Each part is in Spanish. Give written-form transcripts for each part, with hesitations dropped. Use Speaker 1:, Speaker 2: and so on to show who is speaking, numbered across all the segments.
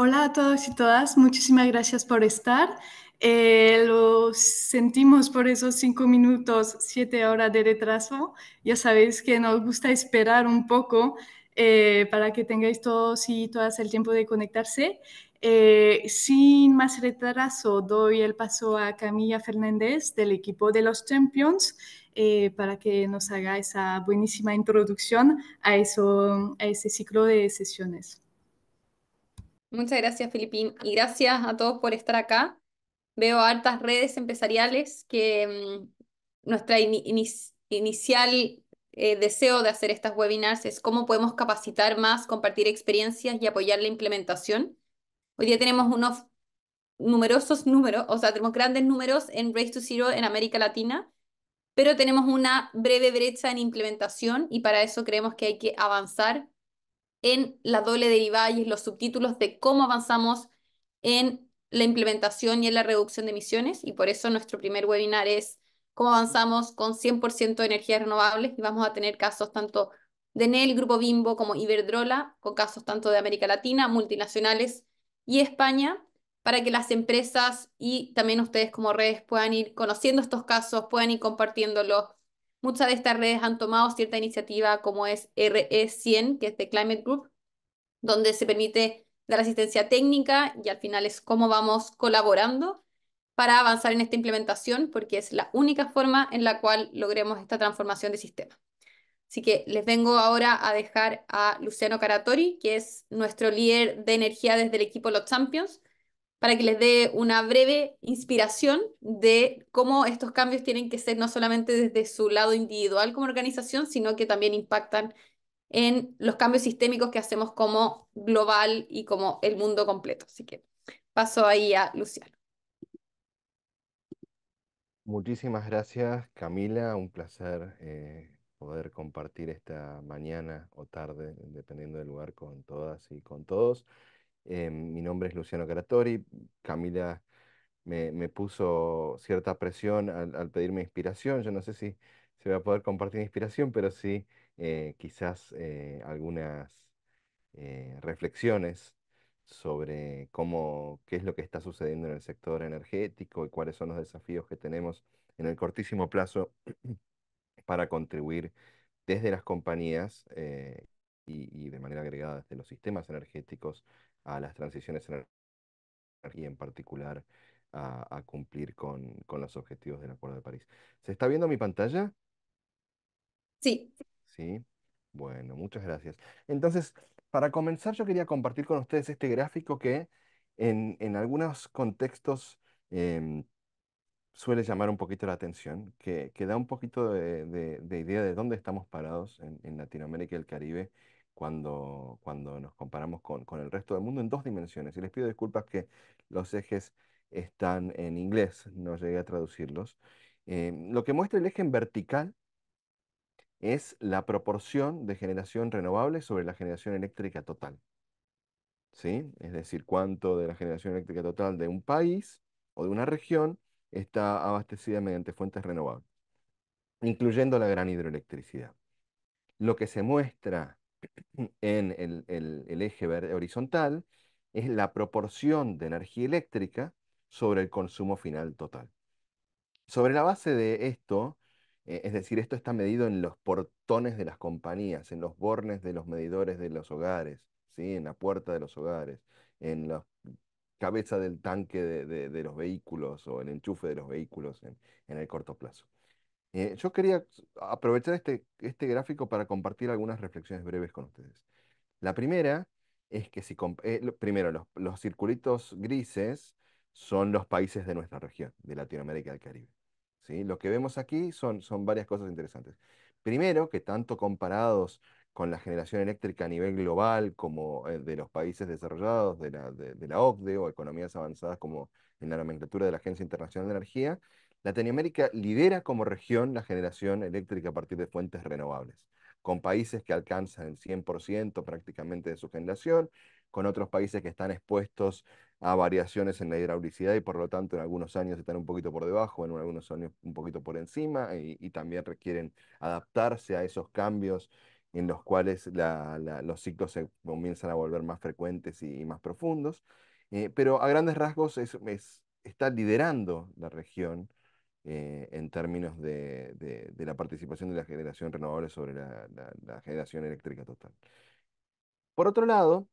Speaker 1: Hola a todos y todas, muchísimas gracias por estar. Lo sentimos por esos 5 minutos, 7 horas de retraso. Ya sabéis que nos gusta esperar un poco para que tengáis todos y todas el tiempo de conectarse. Sin más retraso, doy el paso a Camilla Fernández del equipo de los Champions para que nos haga esa buenísima introducción a ese ciclo de sesiones.
Speaker 2: Muchas gracias, Filipín, y gracias a todos por estar acá. Veo hartas redes empresariales que nuestra inicial deseo de hacer estas webinars es cómo podemos capacitar más, compartir experiencias y apoyar la implementación. Hoy día tenemos unos numerosos números, o sea, tenemos grandes números en Race to Zero en América Latina, pero tenemos una breve brecha en implementación y para eso creemos que hay que avanzar en la doble derivada y en los subtítulos de cómo avanzamos en la implementación y en la reducción de emisiones. Y por eso nuestro primer webinar es cómo avanzamos con 100% de energías renovables. Y vamos a tener casos tanto de Enel, Grupo Bimbo como Iberdrola, con casos tanto de América Latina, multinacionales y España, para que las empresas y también ustedes como redes puedan ir conociendo estos casos, puedan ir compartiéndolos. Muchas de estas redes han tomado cierta iniciativa como es RE100, que es de Climate Group, donde se permite dar asistencia técnica y al final es cómo vamos colaborando para avanzar en esta implementación, porque es la única forma en la cual logremos esta transformación de sistema. Así que les vengo ahora a dejar a Luciano Caratori, que es nuestro líder de energía desde el equipo Los Champions, para que les dé una breve inspiración de cómo estos cambios tienen que ser no solamente desde su lado individual como organización, sino que también impactan en los cambios sistémicos que hacemos como global y como el mundo completo. Así que paso ahí a Luciano.
Speaker 3: Muchísimas gracias, Camila. Un placer poder compartir esta mañana o tarde, dependiendo del lugar, con todas y con todos. Mi nombre es Luciano Caratori. Camila me puso cierta presión al pedirme inspiración. Yo no sé si se va a poder compartir inspiración, pero sí quizás algunas reflexiones sobre qué es lo que está sucediendo en el sector energético y cuáles son los desafíos que tenemos en el cortísimo plazo para contribuir desde las compañías y de manera agregada desde los sistemas energéticos a las transiciones energía en particular a cumplir con los objetivos del Acuerdo de París. ¿Se está viendo mi pantalla?
Speaker 2: Sí,
Speaker 3: Sí. Bueno, muchas gracias. Entonces, para comenzar, yo quería compartir con ustedes este gráfico que en algunos contextos em, suele llamar un poquito la atención, que da un poquito de idea de dónde estamos parados en Latinoamérica y el Caribe cuando nos comparamos con el resto del mundo en dos dimensiones. Y les pido disculpas que los ejes están en inglés, no llegué a traducirlos. Lo que muestra el eje en vertical es la proporción de generación renovable sobre la generación eléctrica total. ¿Sí? Es decir, cuánto de la generación eléctrica total de un país o de una región está abastecida mediante fuentes renovables, incluyendo la gran hidroelectricidad. Lo que se muestra en el eje horizontal es la proporción de energía eléctrica sobre el consumo final total. Sobre la base de esto, es decir, esto está medido en los portones de las compañías, en los bornes de los medidores de los hogares, ¿sí? En la puerta de los hogares, en la cabeza del tanque de los vehículos o el enchufe de los vehículos en el corto plazo. Yo quería aprovechar este gráfico para compartir algunas reflexiones breves con ustedes. La primera es que primero, los circulitos grises son los países de nuestra región, de Latinoamérica y del Caribe. ¿Sí? Lo que vemos aquí son varias cosas interesantes. Primero, que tanto comparados con la generación eléctrica a nivel global como de los países desarrollados, de la OCDE o economías avanzadas como en la nomenclatura de la Agencia Internacional de Energía, Latinoamérica lidera como región la generación eléctrica a partir de fuentes renovables, con países que alcanzan el 100% prácticamente de su generación, con otros países que están expuestos a variaciones en la hidraulicidad y por lo tanto en algunos años están un poquito por debajo, en algunos años un poquito por encima y también requieren adaptarse a esos cambios en los cuales los ciclos se comienzan a volver más frecuentes y más profundos. Pero a grandes rasgos está liderando la región en términos de la participación de la generación renovable sobre la generación eléctrica total. Por otro lado,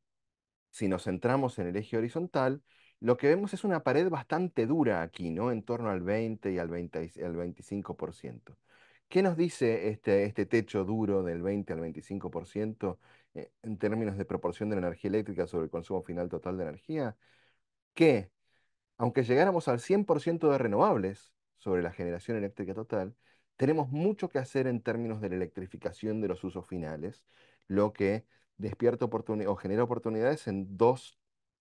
Speaker 3: si nos centramos en el eje horizontal, lo que vemos es una pared bastante dura aquí, ¿no? En torno al 20 y al 25%. ¿Qué nos dice este techo duro del 20 al 25% en términos de proporción de la energía eléctrica sobre el consumo final total de energía? Que aunque llegáramos al 100% de renovables sobre la generación eléctrica total, tenemos mucho que hacer en términos de la electrificación de los usos finales, lo que despierta o genera oportunidades en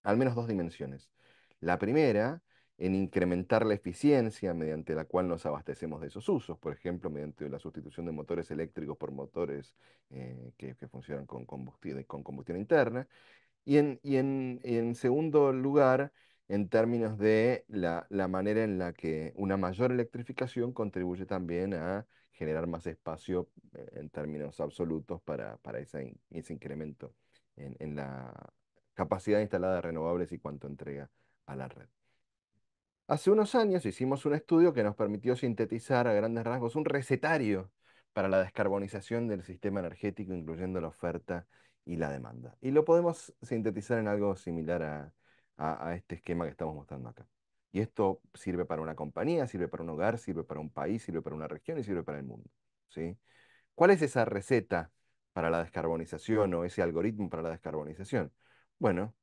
Speaker 3: al menos dos dimensiones. La primera, en incrementar la eficiencia mediante la cual nos abastecemos de esos usos, por ejemplo, mediante la sustitución de motores eléctricos por motores que funcionan con combustión interna. Y en segundo lugar, en términos de la manera en la que una mayor electrificación contribuye también a generar más espacio en términos absolutos para ese incremento en la capacidad instalada de renovables y cuánto entrega a la red. Hace unos años hicimos un estudio que nos permitió sintetizar a grandes rasgos un recetario para la descarbonización del sistema energético, incluyendo la oferta y la demanda. Y lo podemos sintetizar en algo similar a este esquema que estamos mostrando acá. Y esto sirve para una compañía, sirve para un hogar, sirve para un país, sirve para una región y sirve para el mundo. ¿Sí? ¿Cuál es esa receta para la descarbonización o ese algoritmo para la descarbonización? Bueno,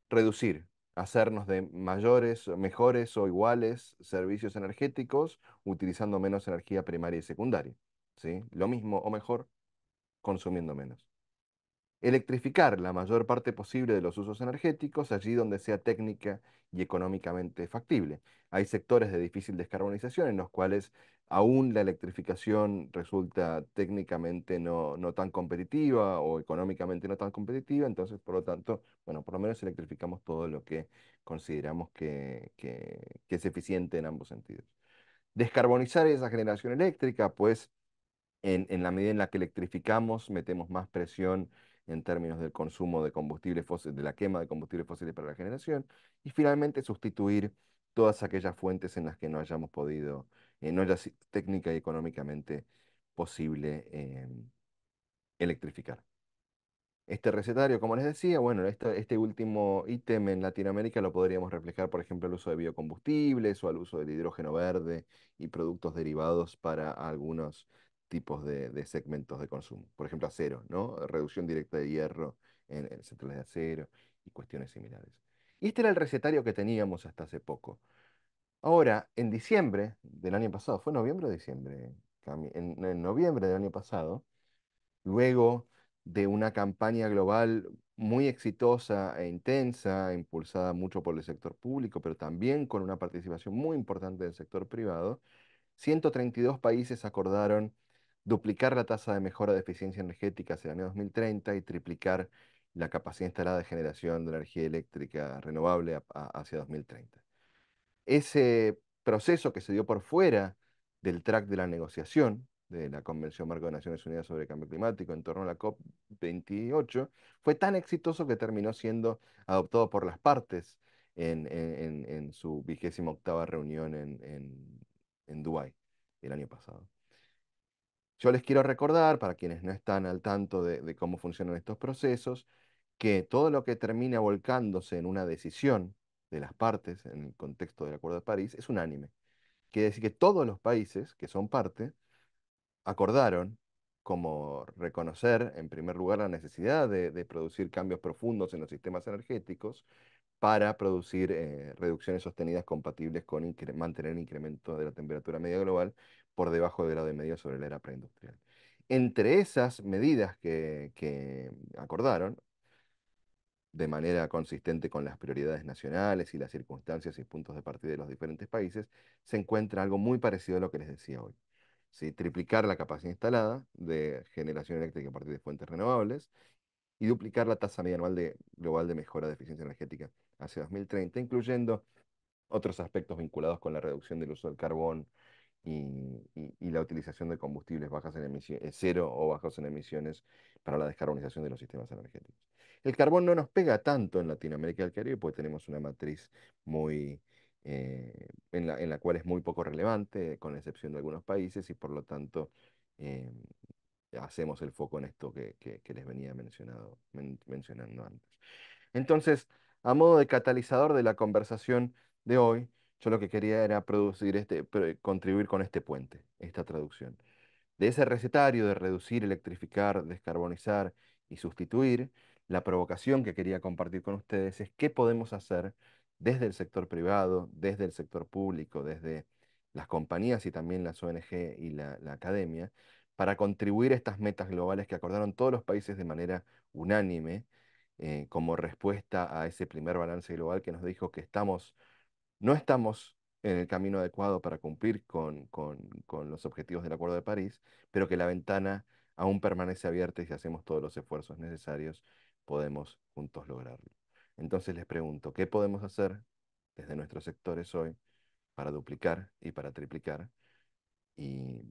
Speaker 3: reducir, hacernos de mayores, mejores o iguales servicios energéticos utilizando menos energía primaria y secundaria. ¿Sí? Lo mismo o mejor, consumiendo menos. Electrificar la mayor parte posible de los usos energéticos allí donde sea técnica y económicamente factible. Hay sectores de difícil descarbonización en los cuales aún la electrificación resulta técnicamente no tan competitiva o económicamente no tan competitiva, entonces por lo tanto, bueno, por lo menos electrificamos todo lo que consideramos que es eficiente en ambos sentidos. Descarbonizar esa generación eléctrica, pues en la medida en la que electrificamos, metemos más presión en términos del consumo de combustibles fósiles, de la quema de combustibles fósiles para la generación, y finalmente sustituir todas aquellas fuentes en las que no hayamos podido, no haya sido técnica y económicamente posible electrificar. Este recetario, como les decía, bueno, este último ítem en Latinoamérica lo podríamos reflejar, por ejemplo, al uso de biocombustibles o al uso del hidrógeno verde y productos derivados para algunos tipos de segmentos de consumo. Por ejemplo, acero, ¿no? Reducción directa de hierro en centrales de acero y cuestiones similares. Y este era el recetario que teníamos hasta hace poco. Ahora, en diciembre del año pasado, ¿fue noviembre o diciembre? En noviembre del año pasado, luego de una campaña global muy exitosa e intensa, impulsada mucho por el sector público, pero también con una participación muy importante del sector privado, 132 países acordaron duplicar la tasa de mejora de eficiencia energética hacia el año 2030 y triplicar la capacidad instalada de generación de energía eléctrica renovable hacia 2030. Ese proceso que se dio por fuera del track de la negociación de la Convención Marco de Naciones Unidas sobre el Cambio Climático en torno a la COP28 fue tan exitoso que terminó siendo adoptado por las partes en su 28ª reunión en Dubái el año pasado. Yo les quiero recordar, para quienes no están al tanto de cómo funcionan estos procesos, que todo lo que termina volcándose en una decisión de las partes en el contexto del Acuerdo de París es unánime. Quiere decir que todos los países que son parte acordaron como reconocer, en primer lugar, la necesidad de producir cambios profundos en los sistemas energéticos para producir reducciones sostenidas compatibles con mantener el incremento de la temperatura media global por debajo del grado y medio sobre la era preindustrial. Entre esas medidas que acordaron, de manera consistente con las prioridades nacionales y las circunstancias y puntos de partida de los diferentes países, se encuentra algo muy parecido a lo que les decía hoy. ¿Sí? Triplicar la capacidad instalada de generación eléctrica a partir de fuentes renovables y duplicar la tasa media anual global de mejora de eficiencia energética hacia 2030, incluyendo otros aspectos vinculados con la reducción del uso del carbón y la utilización de combustibles bajas en emisiones, cero o bajos en emisiones para la descarbonización de los sistemas energéticos. El carbón no nos pega tanto en Latinoamérica y el Caribe porque tenemos una matriz muy, en la cual es muy poco relevante, con excepción de algunos países, y por lo tanto eh, hacemos el foco en esto que les venía mencionando antes. Entonces, a modo de catalizador de la conversación de hoy, yo lo que quería era contribuir con este puente, esta traducción. De ese recetario de reducir, electrificar, descarbonizar y sustituir, la provocación que quería compartir con ustedes es qué podemos hacer desde el sector privado, desde el sector público, desde las compañías y también las ONG y la academia, para contribuir a estas metas globales que acordaron todos los países de manera unánime, como respuesta a ese primer balance global que nos dijo que no estamos en el camino adecuado para cumplir con los objetivos del Acuerdo de París, pero que la ventana aún permanece abierta y si hacemos todos los esfuerzos necesarios, podemos juntos lograrlo. Entonces les pregunto, ¿qué podemos hacer desde nuestros sectores hoy para duplicar y para triplicar y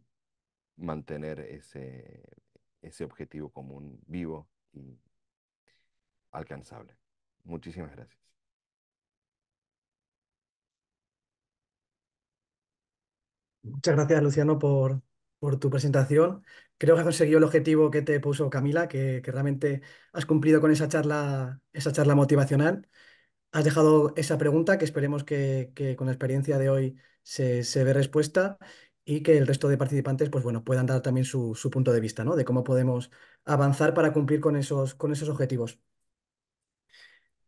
Speaker 3: mantener ese objetivo común vivo y alcanzable? Muchísimas gracias.
Speaker 4: Muchas gracias, Luciano, por tu presentación. Creo que has conseguido el objetivo que te puso Camila, que realmente has cumplido con esa charla motivacional. Has dejado esa pregunta que esperemos que con la experiencia de hoy se ve respuesta y que el resto de participantes pues bueno, puedan dar también su punto de vista, ¿no? De cómo podemos avanzar para cumplir con esos objetivos.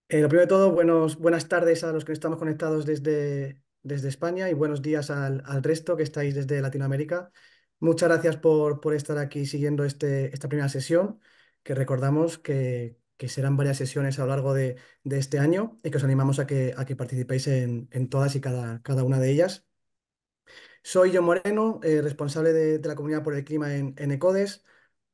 Speaker 4: Lo primero de todo, buenas tardes a los que estamos conectados desde España y buenos días al resto que estáis desde Latinoamérica. Muchas gracias por estar aquí siguiendo esta primera sesión, que recordamos que serán varias sesiones a lo largo de este año y que os animamos a que participéis en todas y cada una de ellas. Soy John Moreno, responsable de la Comunidad por el Clima en ECODES.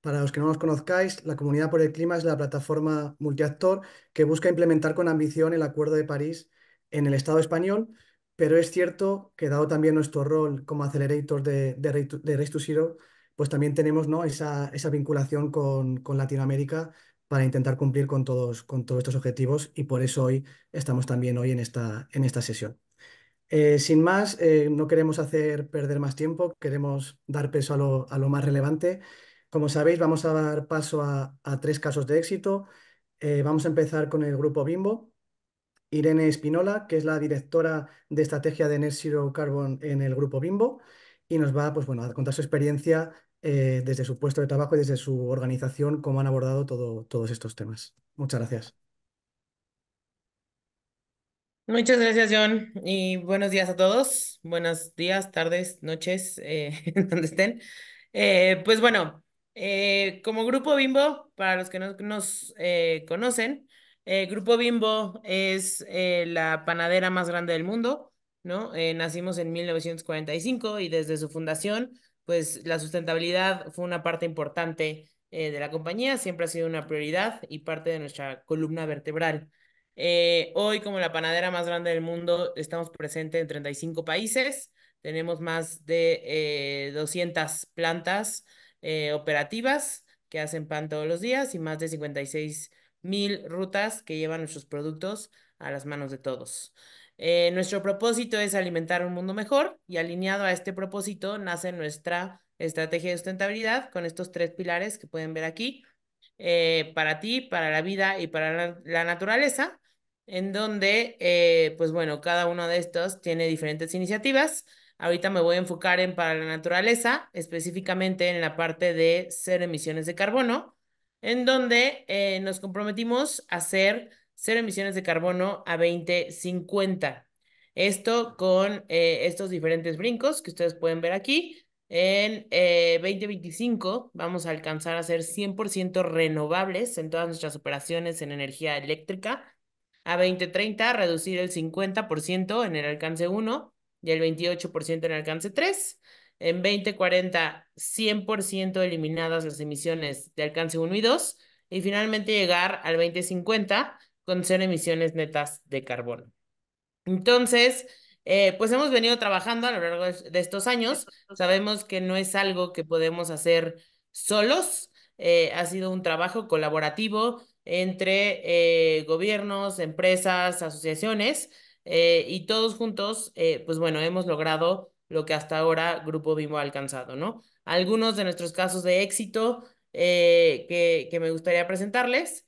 Speaker 4: Para los que no nos conozcáis, la Comunidad por el Clima es la plataforma multiactor que busca implementar con ambición el Acuerdo de París en el Estado español, pero es cierto que dado también nuestro rol como acelerators de Race to Zero, pues también tenemos, ¿no?, esa vinculación con Latinoamérica para intentar cumplir con todos estos objetivos y por eso hoy estamos también hoy en esta sesión. Sin más, no queremos hacer perder más tiempo, queremos dar peso a lo más relevante. Como sabéis, vamos a dar paso a 3 casos de éxito. Vamos a empezar con el grupo Bimbo. Irene Espinola, que es la directora de estrategia de Net Zero Carbon en el grupo Bimbo, y nos va, pues, bueno, a contar su experiencia desde su puesto de trabajo y desde su organización, cómo han abordado todos estos temas. Muchas gracias.
Speaker 5: Muchas gracias, John, y buenos días a todos. Buenos días, tardes, noches, donde estén. Pues bueno, como Grupo Bimbo, para los que no nos conocen, Grupo Bimbo es la panadera más grande del mundo, ¿no? Nacimos en 1945 y desde su fundación, pues la sustentabilidad fue una parte importante de la compañía, siempre ha sido una prioridad y parte de nuestra columna vertebral. Hoy, como la panadera más grande del mundo, estamos presentes en 35 países. Tenemos más de 200 plantas operativas que hacen pan todos los días y más de 56,000 rutas que llevan nuestros productos a las manos de todos. Nuestro propósito es alimentar un mundo mejor y alineado a este propósito nace nuestra estrategia de sustentabilidad con estos 3 pilares que pueden ver aquí. Para ti, para la vida y para la naturaleza, en donde, pues bueno, cada uno de estos tiene diferentes iniciativas. Ahorita me voy a enfocar en para la naturaleza, específicamente en la parte de cero emisiones de carbono, en donde nos comprometimos a hacer cero emisiones de carbono a 2050. Esto con estos diferentes brincos que ustedes pueden ver aquí. En 2025 vamos a alcanzar a ser 100% renovables en todas nuestras operaciones en energía eléctrica. A 2030 reducir el 50% en el alcance 1 y el 28% en el alcance 3. En 2040, 100% eliminadas las emisiones de alcance 1 y 2. Y finalmente llegar al 2050 con cero emisiones netas de carbono. Entonces, pues hemos venido trabajando a lo largo de estos años. Sabemos que no es algo que podemos hacer solos. Ha sido un trabajo colaborativo entre gobiernos, empresas, asociaciones, y todos juntos, pues bueno, hemos logrado lo que hasta ahora Grupo Bimbo ha alcanzado, ¿no? Algunos de nuestros casos de éxito que me gustaría presentarles.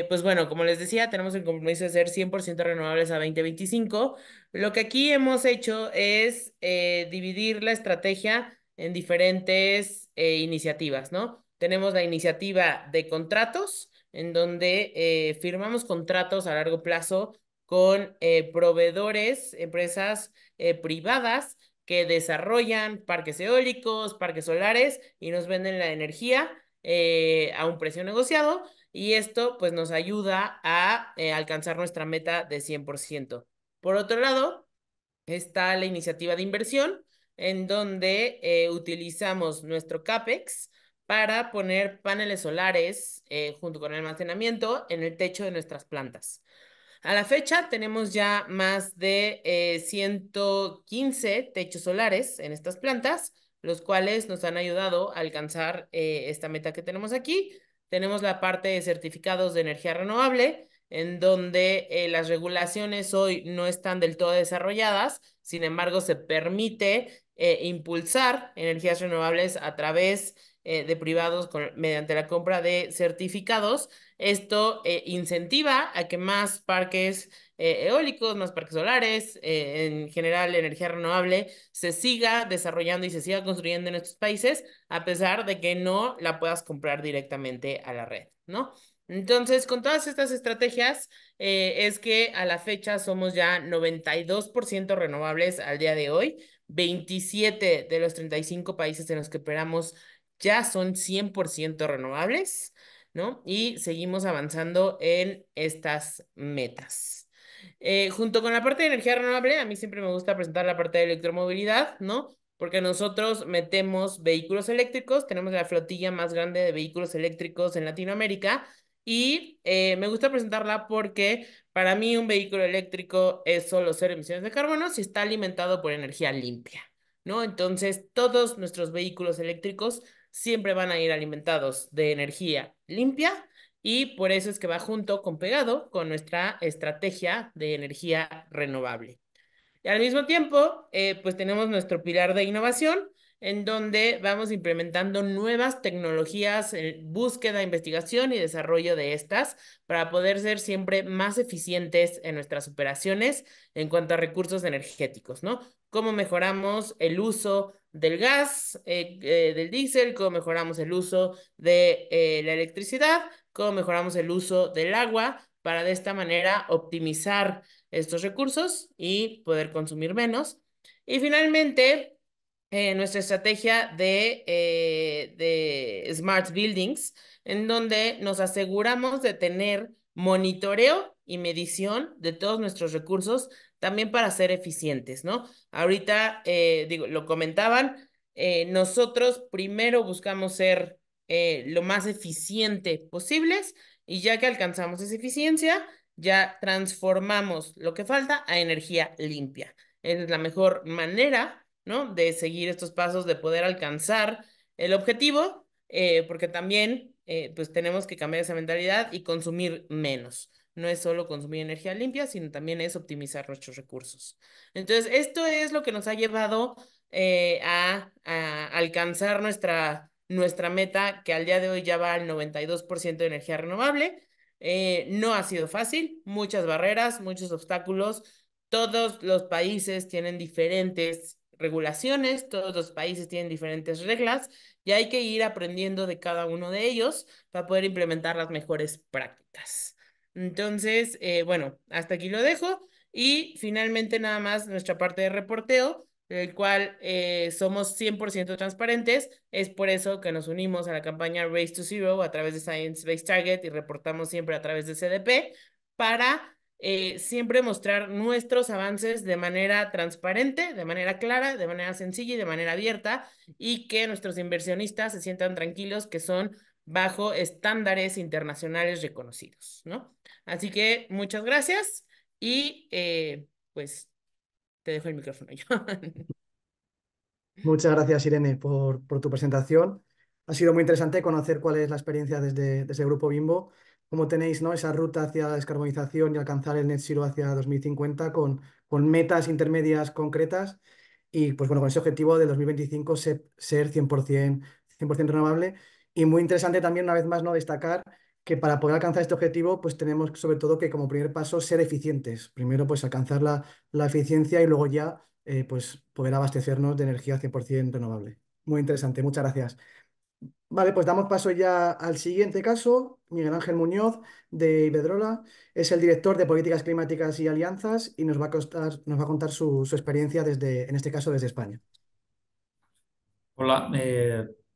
Speaker 5: Pues bueno, como les decía, tenemos el compromiso de ser 100% renovables a 2025. Lo que aquí hemos hecho es dividir la estrategia en diferentes iniciativas, ¿no? Tenemos la iniciativa de contratos, en donde firmamos contratos a largo plazo con proveedores, empresas privadas que desarrollan parques eólicos, parques solares y nos venden la energía a un precio negociado, y esto pues nos ayuda a alcanzar nuestra meta de 100%. Por otro lado, está la iniciativa de inversión, en donde utilizamos nuestro CAPEX para poner paneles solares junto con el almacenamiento en el techo de nuestras plantas. A la fecha tenemos ya más de 115 techos solares en estas plantas, los cuales nos han ayudado a alcanzar esta meta que tenemos aquí. Tenemos la parte de certificados de energía renovable, en donde las regulaciones hoy no están del todo desarrolladas. Sin embargo, se permite impulsar energías renovables a través de privados mediante la compra de certificados. Esto incentiva a que más parques eólicos, más parques solares, en general energía renovable, se siga desarrollando y se siga construyendo en estos países, a pesar de que no la puedas comprar directamente a la red, ¿no? Entonces, con todas estas estrategias, es que a la fecha somos ya 92% renovables al día de hoy. 27 de los 35 países en los que operamos ya son 100% renovables, ¿no? Y seguimos avanzando en estas metas. Junto con la parte de energía renovable, a mí siempre me gusta presentar la parte de electromovilidad, ¿no? Porque nosotros metemos vehículos eléctricos, tenemos la flotilla más grande de vehículos eléctricos en Latinoamérica, y me gusta presentarla porque para mí un vehículo eléctrico es solo cero emisiones de carbono si está alimentado por energía limpia, ¿no? Entonces, todos nuestros vehículos eléctricos siempre van a ir alimentados de energía limpia, y por eso es que va junto con pegado con nuestra estrategia de energía renovable. Y al mismo tiempo, pues tenemos nuestro pilar de innovación, en donde vamos implementando nuevas tecnologías en búsqueda, investigación y desarrollo de estas para poder ser siempre más eficientes en nuestras operaciones en cuanto a recursos energéticos, ¿no? Cómo mejoramos el uso del gas, del diésel, cómo mejoramos el uso de la electricidad, cómo mejoramos el uso del agua, para de esta manera optimizar estos recursos y poder consumir menos. Y finalmente, nuestra estrategia de Smart Buildings, en donde nos aseguramos de tener monitoreo y medición de todos nuestros recursos, también para ser eficientes, ¿no? Ahorita, digo, lo comentaban, nosotros primero buscamos ser lo más eficiente posibles, y ya que alcanzamos esa eficiencia, ya transformamos lo que falta a energía limpia. Esa es la mejor manera, ¿no?, de seguir estos pasos, de poder alcanzar el objetivo, porque también pues tenemos que cambiar esa mentalidad y consumir menos. No es solo consumir energía limpia, sino también es optimizar nuestros recursos. Entonces, esto es lo que nos ha llevado a alcanzar nuestra meta, que al día de hoy ya va al 92% de energía renovable. No ha sido fácil, muchas barreras, muchos obstáculos. Todos los países tienen diferentes regulaciones, todos los países tienen diferentes reglas, y hay que ir aprendiendo de cada uno de ellos para poder implementar las mejores prácticas. Entonces, bueno, hasta aquí lo dejo, y finalmente nada más nuestra parte de reporteo, el cual somos 100% transparentes. Es por eso que nos unimos a la campaña Race to Zero a través de Science Based Target, y reportamos siempre a través de CDP para siempre mostrar nuestros avances de manera transparente, de manera clara, de manera sencilla y de manera abierta, y que nuestros inversionistas se sientan tranquilos que son bajo estándares internacionales reconocidos, ¿no? Así que muchas gracias, y pues te dejo el micrófono yo.
Speaker 4: Muchas gracias, Irene, por tu presentación. Ha sido muy interesante conocer cuál es la experiencia desde el Grupo Bimbo, cómo tenéis, ¿no?, esa ruta hacia la descarbonización y alcanzar el net zero hacia 2050 con metas intermedias concretas y, pues bueno, con ese objetivo de 2025 ser 100% renovable. Y muy interesante también, una vez más, ¿no?, destacar que para poder alcanzar este objetivo, pues tenemos sobre todo que como primer paso ser eficientes. Primero, pues alcanzar la eficiencia y luego ya pues poder abastecernos de energía 100% renovable. Muy interesante, muchas gracias. Vale, pues damos paso ya al siguiente caso. Miguel Ángel Muñoz, de Iberdrola, es el director de Políticas Climáticas y Alianzas y nos va a contar su experiencia en este caso, desde España.
Speaker 6: Hola,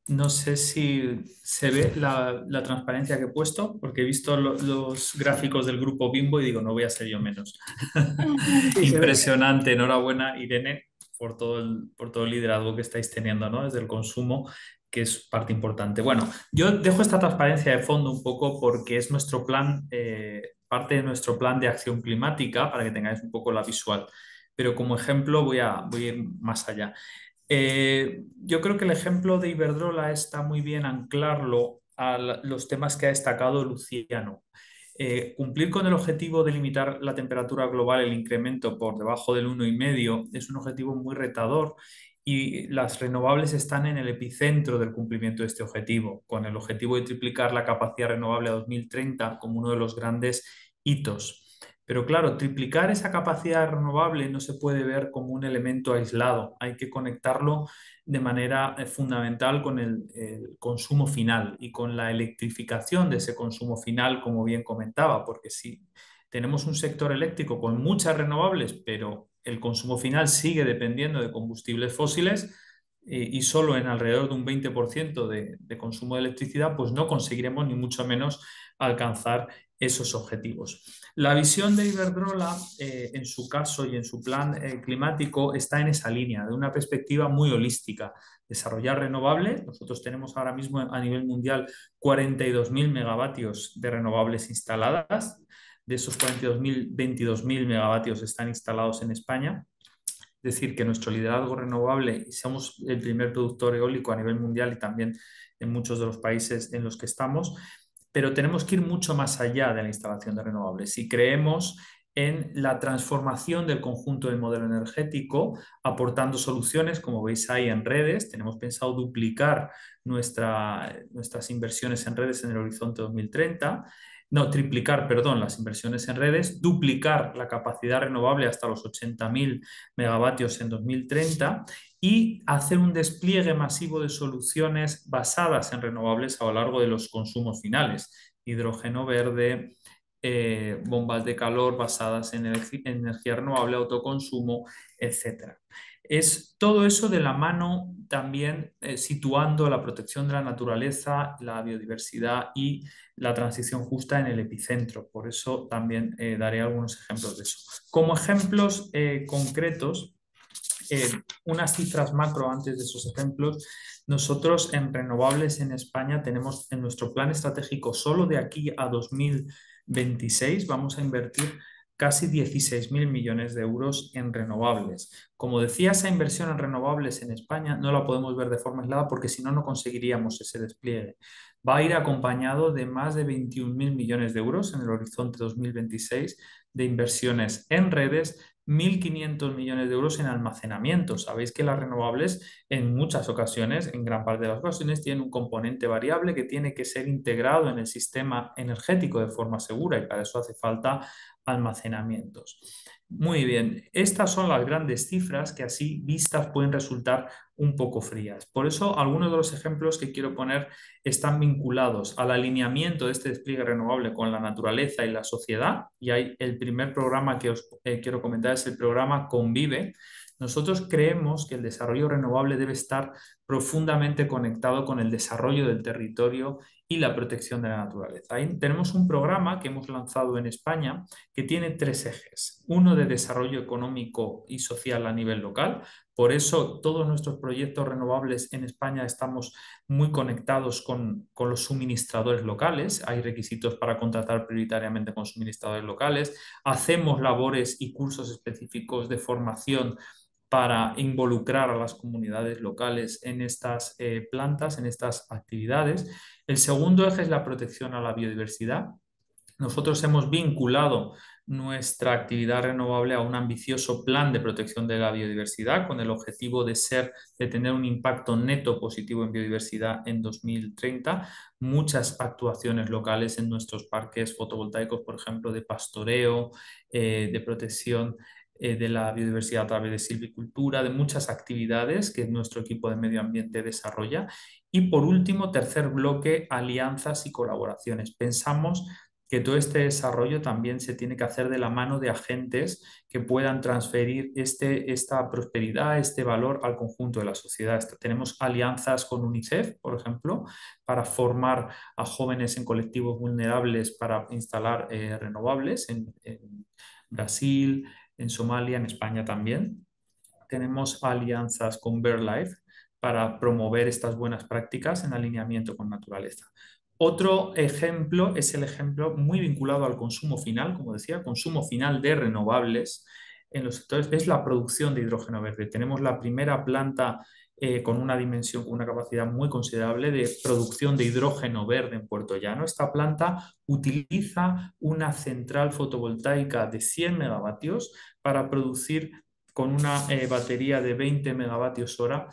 Speaker 6: no sé si se ve la transparencia que he puesto, porque he visto los gráficos del grupo Bimbo y digo, no voy a ser yo menos.
Speaker 4: Sí, se ve.
Speaker 6: Impresionante, enhorabuena, Irene, por todo el liderazgo que estáis teniendo, ¿no? Desde el consumo, que es parte importante. Bueno, yo dejo esta transparencia de fondo un poco porque es nuestro plan, parte de nuestro plan de acción climática, para que tengáis un poco la visual. Pero como ejemplo voy a ir más allá. Yo creo que el ejemplo de Iberdrola está muy bien anclarlo a los temas que ha destacado Luciano. Cumplir con el objetivo de limitar la temperatura global, el incremento por debajo del 1,5, es un objetivo muy retador y las renovables están en el epicentro del cumplimiento de este objetivo, con el objetivo de triplicar la capacidad renovable a 2030 como uno de los grandes hitos. Pero claro, triplicar esa capacidad renovable no se puede ver como un elemento aislado, hay que conectarlo de manera fundamental con el consumo final y con la electrificación de ese consumo final, como bien comentaba, porque si tenemos un sector eléctrico con muchas renovables, pero el consumo final sigue dependiendo de combustibles fósiles y solo en alrededor de un 20% de consumo de electricidad, pues no conseguiremos ni mucho menos alcanzar esos objetivos. La visión de Iberdrola, en su caso y en su plan climático, está en esa línea, de una perspectiva muy holística. Desarrollar renovables. Nosotros tenemos ahora mismo a nivel mundial 42.000 megavatios de renovables instaladas. De esos 42.000, 22.000 megavatios están instalados en España. Es decir, que nuestro liderazgo renovable, somos el primer productor eólico a nivel mundial y también en muchos de los países en los que estamos, pero tenemos que ir mucho más allá de la instalación de renovables y creemos en la transformación del conjunto del modelo energético, aportando soluciones, como veis ahí, en redes. Tenemos pensado duplicar nuestras inversiones en redes en el horizonte 2030. No, triplicar, perdón, las inversiones en redes, duplicar la capacidad renovable hasta los 80.000 megavatios en 2030 y hacer un despliegue masivo de soluciones basadas en renovables a lo largo de los consumos finales. Hidrógeno verde, bombas de calor basadas en energía renovable, autoconsumo, etc. Es todo eso de la mano también situando la protección de la naturaleza, la biodiversidad y la transición justa en el epicentro. Por eso también daré algunos ejemplos de eso. Como ejemplos concretos, unas cifras macro antes de esos ejemplos. Nosotros en renovables en España tenemos en nuestro plan estratégico solo de aquí a 2026 vamos a invertir casi 16.000 millones de euros en renovables. Como decía, esa inversión en renovables en España no la podemos ver de forma aislada porque si no, no conseguiríamos ese despliegue. Va a ir acompañado de más de 21.000 millones de euros en el horizonte 2026 de inversiones en redes, 1.500 millones de euros en almacenamiento. Sabéis que las renovables en muchas ocasiones, en gran parte de las ocasiones, tienen un componente variable que tiene que ser integrado en el sistema energético de forma segura y para eso hace falta almacenamientos. Muy bien, estas son las grandes cifras que así vistas pueden resultar un poco frías. Por eso algunos de los ejemplos que quiero poner están vinculados al alineamiento de este despliegue renovable con la naturaleza y la sociedad. Y hay el primer programa que os quiero comentar es el programa Convive. Nosotros creemos que el desarrollo renovable debe estar profundamente conectado con el desarrollo del territorio y la protección de la naturaleza. Ahí tenemos un programa que hemos lanzado en España que tiene tres ejes. Uno de desarrollo económico y social a nivel local. Por eso todos nuestros proyectos renovables en España estamos muy conectados con los suministradores locales. Hay requisitos para contratar prioritariamente con suministradores locales. Hacemos labores y cursos específicos de formación para involucrar a las comunidades locales en estas plantas, en estas actividades. El segundo eje es la protección a la biodiversidad. Nosotros hemos vinculado nuestra actividad renovable a un ambicioso plan de protección de la biodiversidad con el objetivo de tener un impacto neto positivo en biodiversidad en 2030. Muchas actuaciones locales en nuestros parques fotovoltaicos, por ejemplo, de pastoreo, de protección de la biodiversidad a través de silvicultura, de muchas actividades que nuestro equipo de medio ambiente desarrolla. Y por último, tercer bloque, alianzas y colaboraciones. Pensamos que todo este desarrollo también se tiene que hacer de la mano de agentes que puedan transferir esta prosperidad, este valor al conjunto de la sociedad. Tenemos alianzas con UNICEF, por ejemplo, para formar a jóvenes en colectivos vulnerables para instalar renovables en Brasil, en Somalia, en España también. Tenemos alianzas con BirdLife para promover estas buenas prácticas en alineamiento con naturaleza. Otro ejemplo es el ejemplo muy vinculado al consumo final, como decía, consumo final de renovables en los sectores, es la producción de hidrógeno verde. Tenemos la primera planta con una dimensión, con una capacidad muy considerable de producción de hidrógeno verde en Puerto Llano. Esta planta utiliza una central fotovoltaica de 100 megavatios para producir con una batería de 20 megavatios hora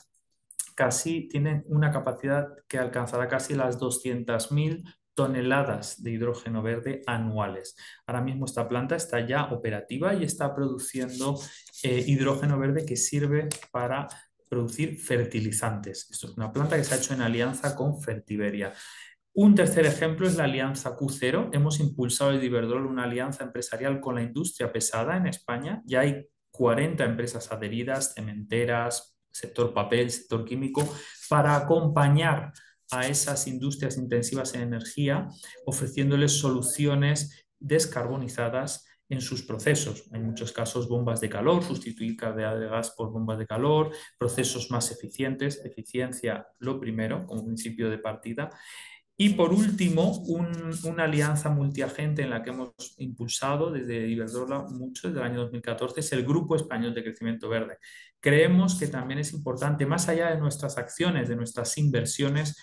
Speaker 6: casi tienen una capacidad que alcanzará casi las 200.000 toneladas de hidrógeno verde anuales. Ahora mismo esta planta está ya operativa y está produciendo hidrógeno verde que sirve para producir fertilizantes. Esto es una planta que se ha hecho en alianza con Fertiberia. Un tercer ejemplo es la alianza Q0. Hemos impulsado desde Iberdrola una alianza empresarial con la industria pesada en España. Ya hay 40 empresas adheridas, cementeras, sector papel, sector químico, para acompañar a esas industrias intensivas en energía, ofreciéndoles soluciones descarbonizadas en sus procesos. En muchos casos bombas de calor, sustituir calderas de gas por bombas de calor, procesos más eficientes, eficiencia lo primero como principio de partida. Y por último, una alianza multiagente en la que hemos impulsado desde Iberdrola mucho, desde el año 2014, es el Grupo Español de Crecimiento Verde. Creemos que también es importante, más allá de nuestras acciones, de nuestras inversiones,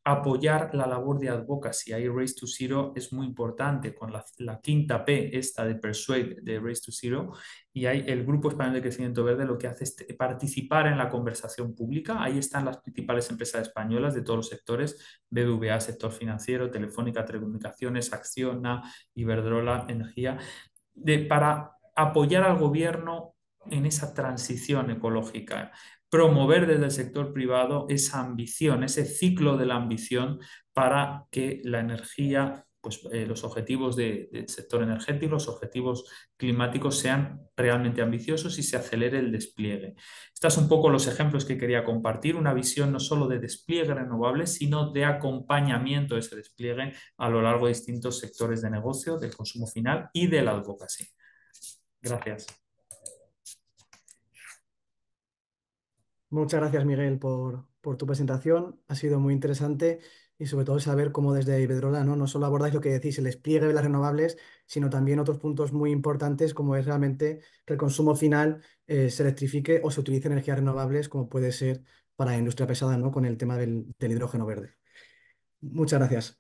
Speaker 6: apoyar la labor de advocacy. Ahí Race to Zero es muy importante con la quinta P, esta de Persuade de Race to Zero, y ahí el Grupo Español de Crecimiento Verde lo que hace es participar en la conversación pública. Ahí están las principales empresas españolas de todos los sectores, BBVA, sector financiero, Telefónica, Telecomunicaciones, Acciona, Iberdrola, Energía, para apoyar al gobierno en esa transición ecológica, promover desde el sector privado esa ambición, ese ciclo de la ambición para que la energía, pues, los objetivos del sector energético, los objetivos climáticos sean realmente ambiciosos y se acelere el despliegue. Estos son un poco los ejemplos que quería compartir, una visión no solo de despliegue renovable, sino de acompañamiento de ese despliegue a lo largo de distintos sectores de negocio, del consumo final y de la advocacy. Gracias.
Speaker 4: Muchas gracias, Miguel, por tu presentación. Ha sido muy interesante y sobre todo saber cómo desde Iberdrola, no solo abordáis lo que decís, el despliegue de las renovables, sino también otros puntos muy importantes como es realmente que el consumo final se electrifique o se utilice energías renovables como puede ser para la industria pesada, ¿no? Con el tema del hidrógeno verde. Muchas gracias.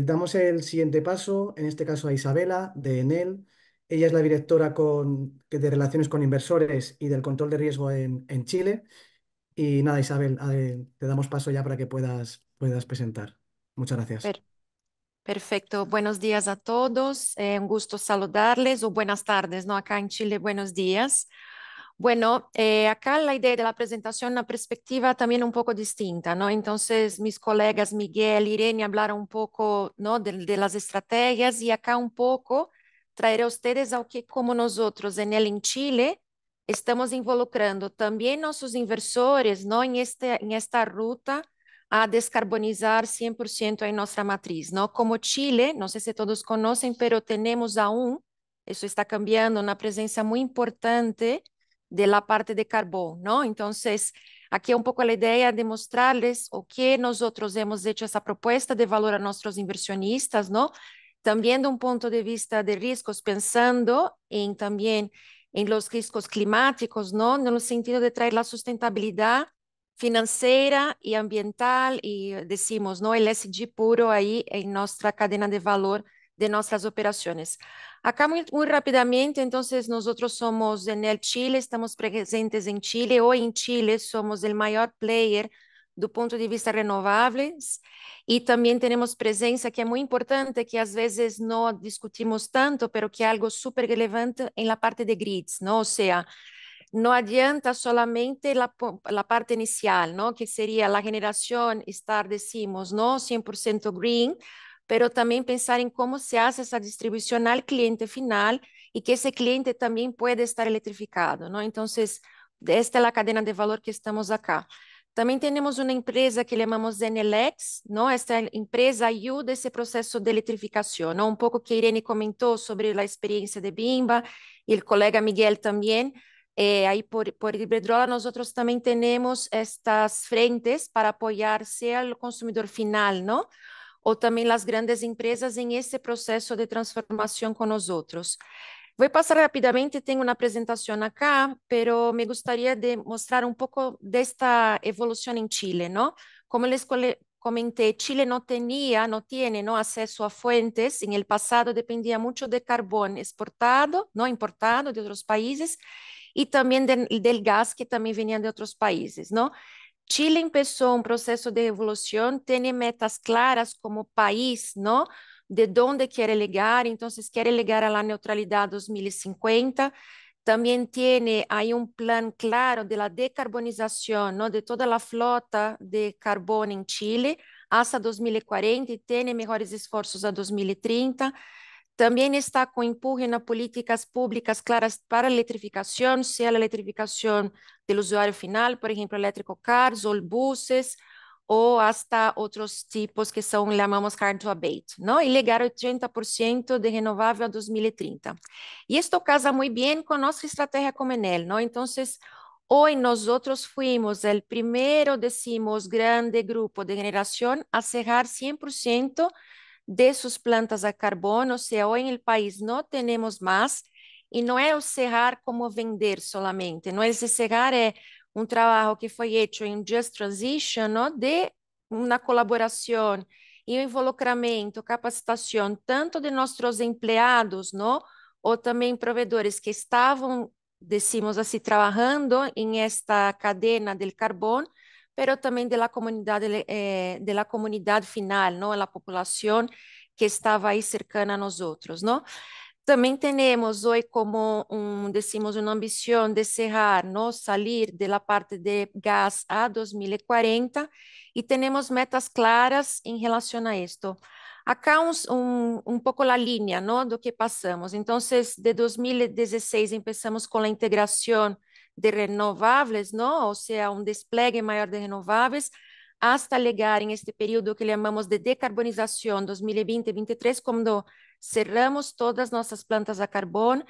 Speaker 4: Damos el siguiente paso, en este caso a Isabela, de Enel. Ella es la directora de Relaciones con Inversores y del Control de Riesgo en Chile. Y nada, Isabel, te damos paso ya para que puedas presentar. Muchas gracias.
Speaker 7: Per- Perfecto. Buenos días a todos. Un gusto saludarles o buenas tardes, ¿no? Acá en Chile, buenos días. Bueno, acá la idea de la presentación, una perspectiva también un poco distinta, ¿no? Entonces, mis colegas Miguel y Irene hablaron un poco, ¿no? de las estrategias y acá un poco traeré a ustedes ao que como nosotros en Chile estamos involucrando también nuestros inversores, ¿no? En esta ruta a descarbonizar 100% en nuestra matriz, ¿no? Como Chile, no sé si todos conocen, pero tenemos aún, eso está cambiando, una presencia muy importante de la parte de carbón, ¿no? Entonces, aquí un poco la idea de mostrarles o que nosotros hemos hecho esa propuesta de valor a nuestros inversionistas, ¿no? También de un punto de vista de riesgos, pensando en también en los riesgos climáticos, ¿no? En el sentido de traer la sustentabilidad financiera y ambiental y decimos, ¿no? El ESG puro ahí en nuestra cadena de valor de nuestras operaciones. Acá muy rápidamente, entonces nosotros somos en el Chile, estamos presentes en Chile. Hoy en Chile somos el mayor player do ponto de vista renováveis y también tenemos presencia que es muy importante, que a veces no discutimos tanto, pero que es algo súper relevante en la parte de grids, ¿no? O sea, no adianta solamente la parte inicial, ¿no? Que sería la generación, estar, decimos, ¿no? 100% green, pero también pensar en cómo se hace esa distribución al cliente final y que ese cliente también puede estar electrificado, ¿no? Entonces, esta es la cadena de valor que estamos acá. También tenemos una empresa que llamamos Enelex, ¿no? Esta empresa ayuda ese proceso de electrificación, ¿no? Un poco que Irene comentó sobre la experiencia de Bimba y el colega Miguel también. Ahí por Iberdrola nosotros también tenemos estas frentes para apoyar sea el consumidor final, ¿no? O también las grandes empresas en ese proceso de transformación con nosotros. Voy a pasar rápidamente, tengo una presentación acá, pero me gustaría de mostrar un poco de esta evolución en Chile, ¿no? Como les comenté, Chile no tenía, no tiene, ¿no? Acceso a fuentes. En el pasado dependía mucho de carbón exportado, no importado de otros países, y también del gas que también venían de otros países, ¿no? Chile empezó un proceso de evolución, tiene metas claras como país, ¿no? De dónde quiere llegar, entonces quiere llegar a la neutralidad 2050. También tiene ahí un plan claro de la decarbonización, ¿no? De toda la flota de carbón en Chile hasta 2040 y tiene mejores esfuerzos a 2030. También está con empuje en políticas públicas claras para la electrificación, sea la electrificación del usuario final, por ejemplo, eléctrico cars o buses, o hasta otros tipos que son, llamamos hard to abate, ¿no? Y llegar a 80% de renovável a 2030. Y esto casa muy bien con nuestra estrategia como Enel, ¿no? Entonces, hoy nosotros fuimos el primero, decimos, grande grupo de generación a cerrar 100% de sus plantas a carbono, o sea, hoy en el país no tenemos más, y no es cerrar como vender solamente, no es cerrar, es un trabajo que fue hecho en Just Transition, ¿no? De una colaboración y un involucramiento, capacitación, tanto de nuestros empleados, ¿no? O también proveedores que estaban, decimos así, trabajando en esta cadena del carbón, pero también de la comunidad final, ¿no? La población que estaba ahí cercana a nosotros, ¿no? También tenemos hoy como, decimos, una ambición de cerrar, ¿no? Salir de la parte de gas a 2040 y tenemos metas claras en relación a esto. Acá un poco la línea, ¿no? Do que pasamos. Entonces, de 2016 empezamos con la integración de renovables, ¿no? O sea, un despliegue mayor de renovables hasta llegar en este periodo que llamamos de decarbonización 2020-2023, cuando cerramos todas nossas plantas a carbono,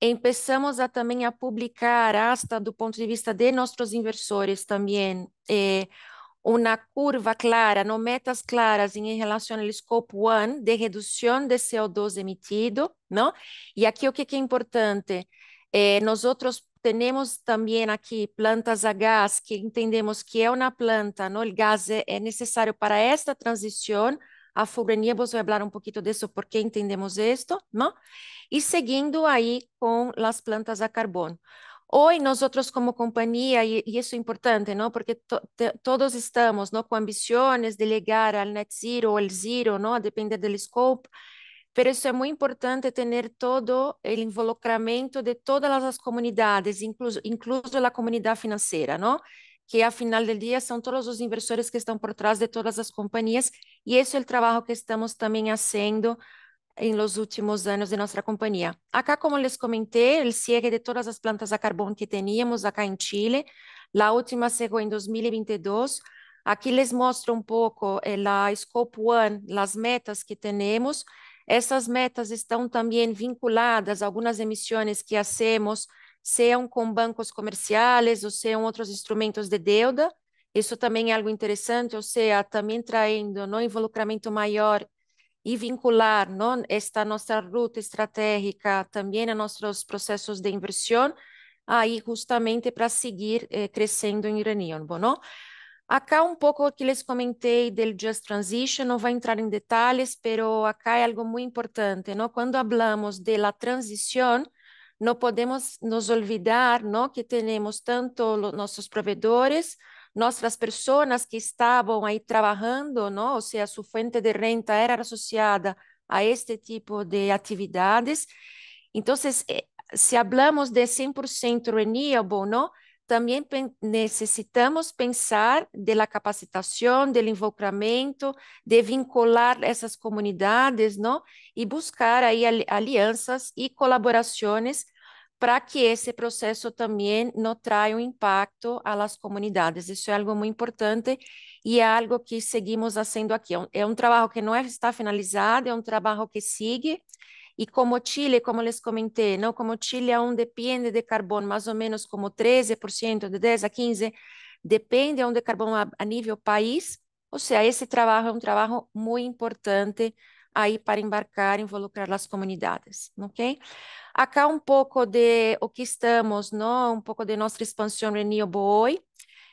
Speaker 7: empezamos a também a publicar, hasta do ponto de vista de nossos inversores também, uma curva clara, no metas claras em relação ao Scope 1 de redução de CO2 emitido, não? E aqui o que é importante, nós temos também aqui plantas a gás, que entendemos que é uma planta, não? O gás é necessário para esta transição a full renewables, voy a hablar un poquito de eso, por qué entendemos esto, ¿no? Y siguiendo ahí con las plantas a carbón. Hoy nosotros como compañía, y eso es importante, ¿no? Porque todos estamos, ¿no? Con ambiciones de llegar al net zero o el zero, ¿no? Depende del scope, pero eso es muy importante tener todo el involucramiento de todas las comunidades, incluso la comunidad financiera, ¿no? Que a final del día son todos los inversores que están por detrás de todas las compañías, y eso es el trabajo que estamos también haciendo en los últimos años de nuestra compañía. Acá, como les comenté, el cierre de todas las plantas a carbón que teníamos acá en Chile, la última cerró en 2022. Aqui les mostro um pouco a Scope 1, as metas que temos. Essas metas estão também vinculadas a algumas emissões que hacemos, sejam com bancos comerciais ou sejam outros instrumentos de deuda. Isso também é algo interessante, ou seja, também trazendo um involucramento maior e vincular não, esta nossa ruta estratégica também a nossos processos de inversão, aí justamente para seguir crescendo em renewable, não? Acá um pouco o que les comentei del Just Transition, não vou entrar em detalhes, pero acá é algo muito importante, não? Quando falamos de la transição, não podemos nos olvidar, não, que temos tanto nossos provedores, nossas pessoas que estavam aí trabalhando, não? Ou seja, sua fonte de renta era associada a este tipo de atividades. Então, se falamos de 100% renewable, não? Também necessitamos pensar da capacitação, do involucramento, de vincular essas comunidades, não? E buscar aí alianças e colaborações para que esse processo também não traga um impacto às comunidades. Isso é algo muito importante e é algo que seguimos fazendo aqui. É um trabalho que não está finalizado, é um trabalho que sigue. E como Chile, como les comentei, não, como Chile aún depende de carbono, mais ou menos como 13%, de 10 a 15%, depende aún de carbono a nível país. Ou seja, esse trabalho é um trabalho muito importante aí para embarcar e involucrar as comunidades, ok? Acá um pouco de o que estamos, não? Um pouco de nossa expansão renewable hoje.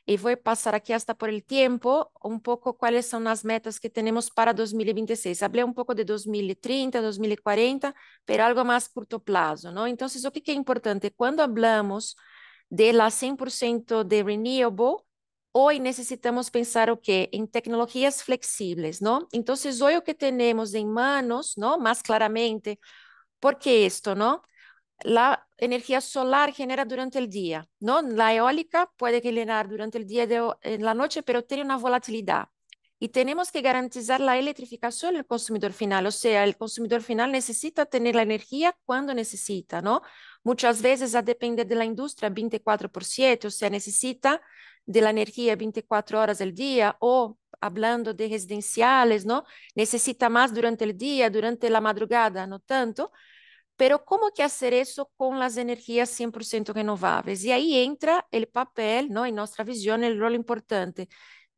Speaker 7: E vou passar aqui hasta por el tempo, um pouco quais são as metas que temos para 2026. Falei um pouco de 2030, 2040, pero algo mais curto prazo, não? Então, o que é importante? Quando falamos de la 100% de renewable, hoje necessitamos pensar o quê? Em tecnologias flexíveis, não? Então, hoje o que temos em manos, não? Mais claramente, por que isto, não? La energía solar genera durante el día, ¿no? La eólica puede generar durante el día en la noche, pero tiene una volatilidad. Y tenemos que garantizar la electrificación del consumidor final, o sea, el consumidor final necesita tener la energía cuando necesita, ¿no? Muchas veces a depender de la industria 24/7, o sea, necesita de la energía 24 horas del día, o hablando de residenciales, ¿no? Necesita más durante el día, durante la madrugada, no tanto. Pero como que hacer isso com as energias 100% renováveis? E aí entra o papel, não, em nossa visão, o rol importante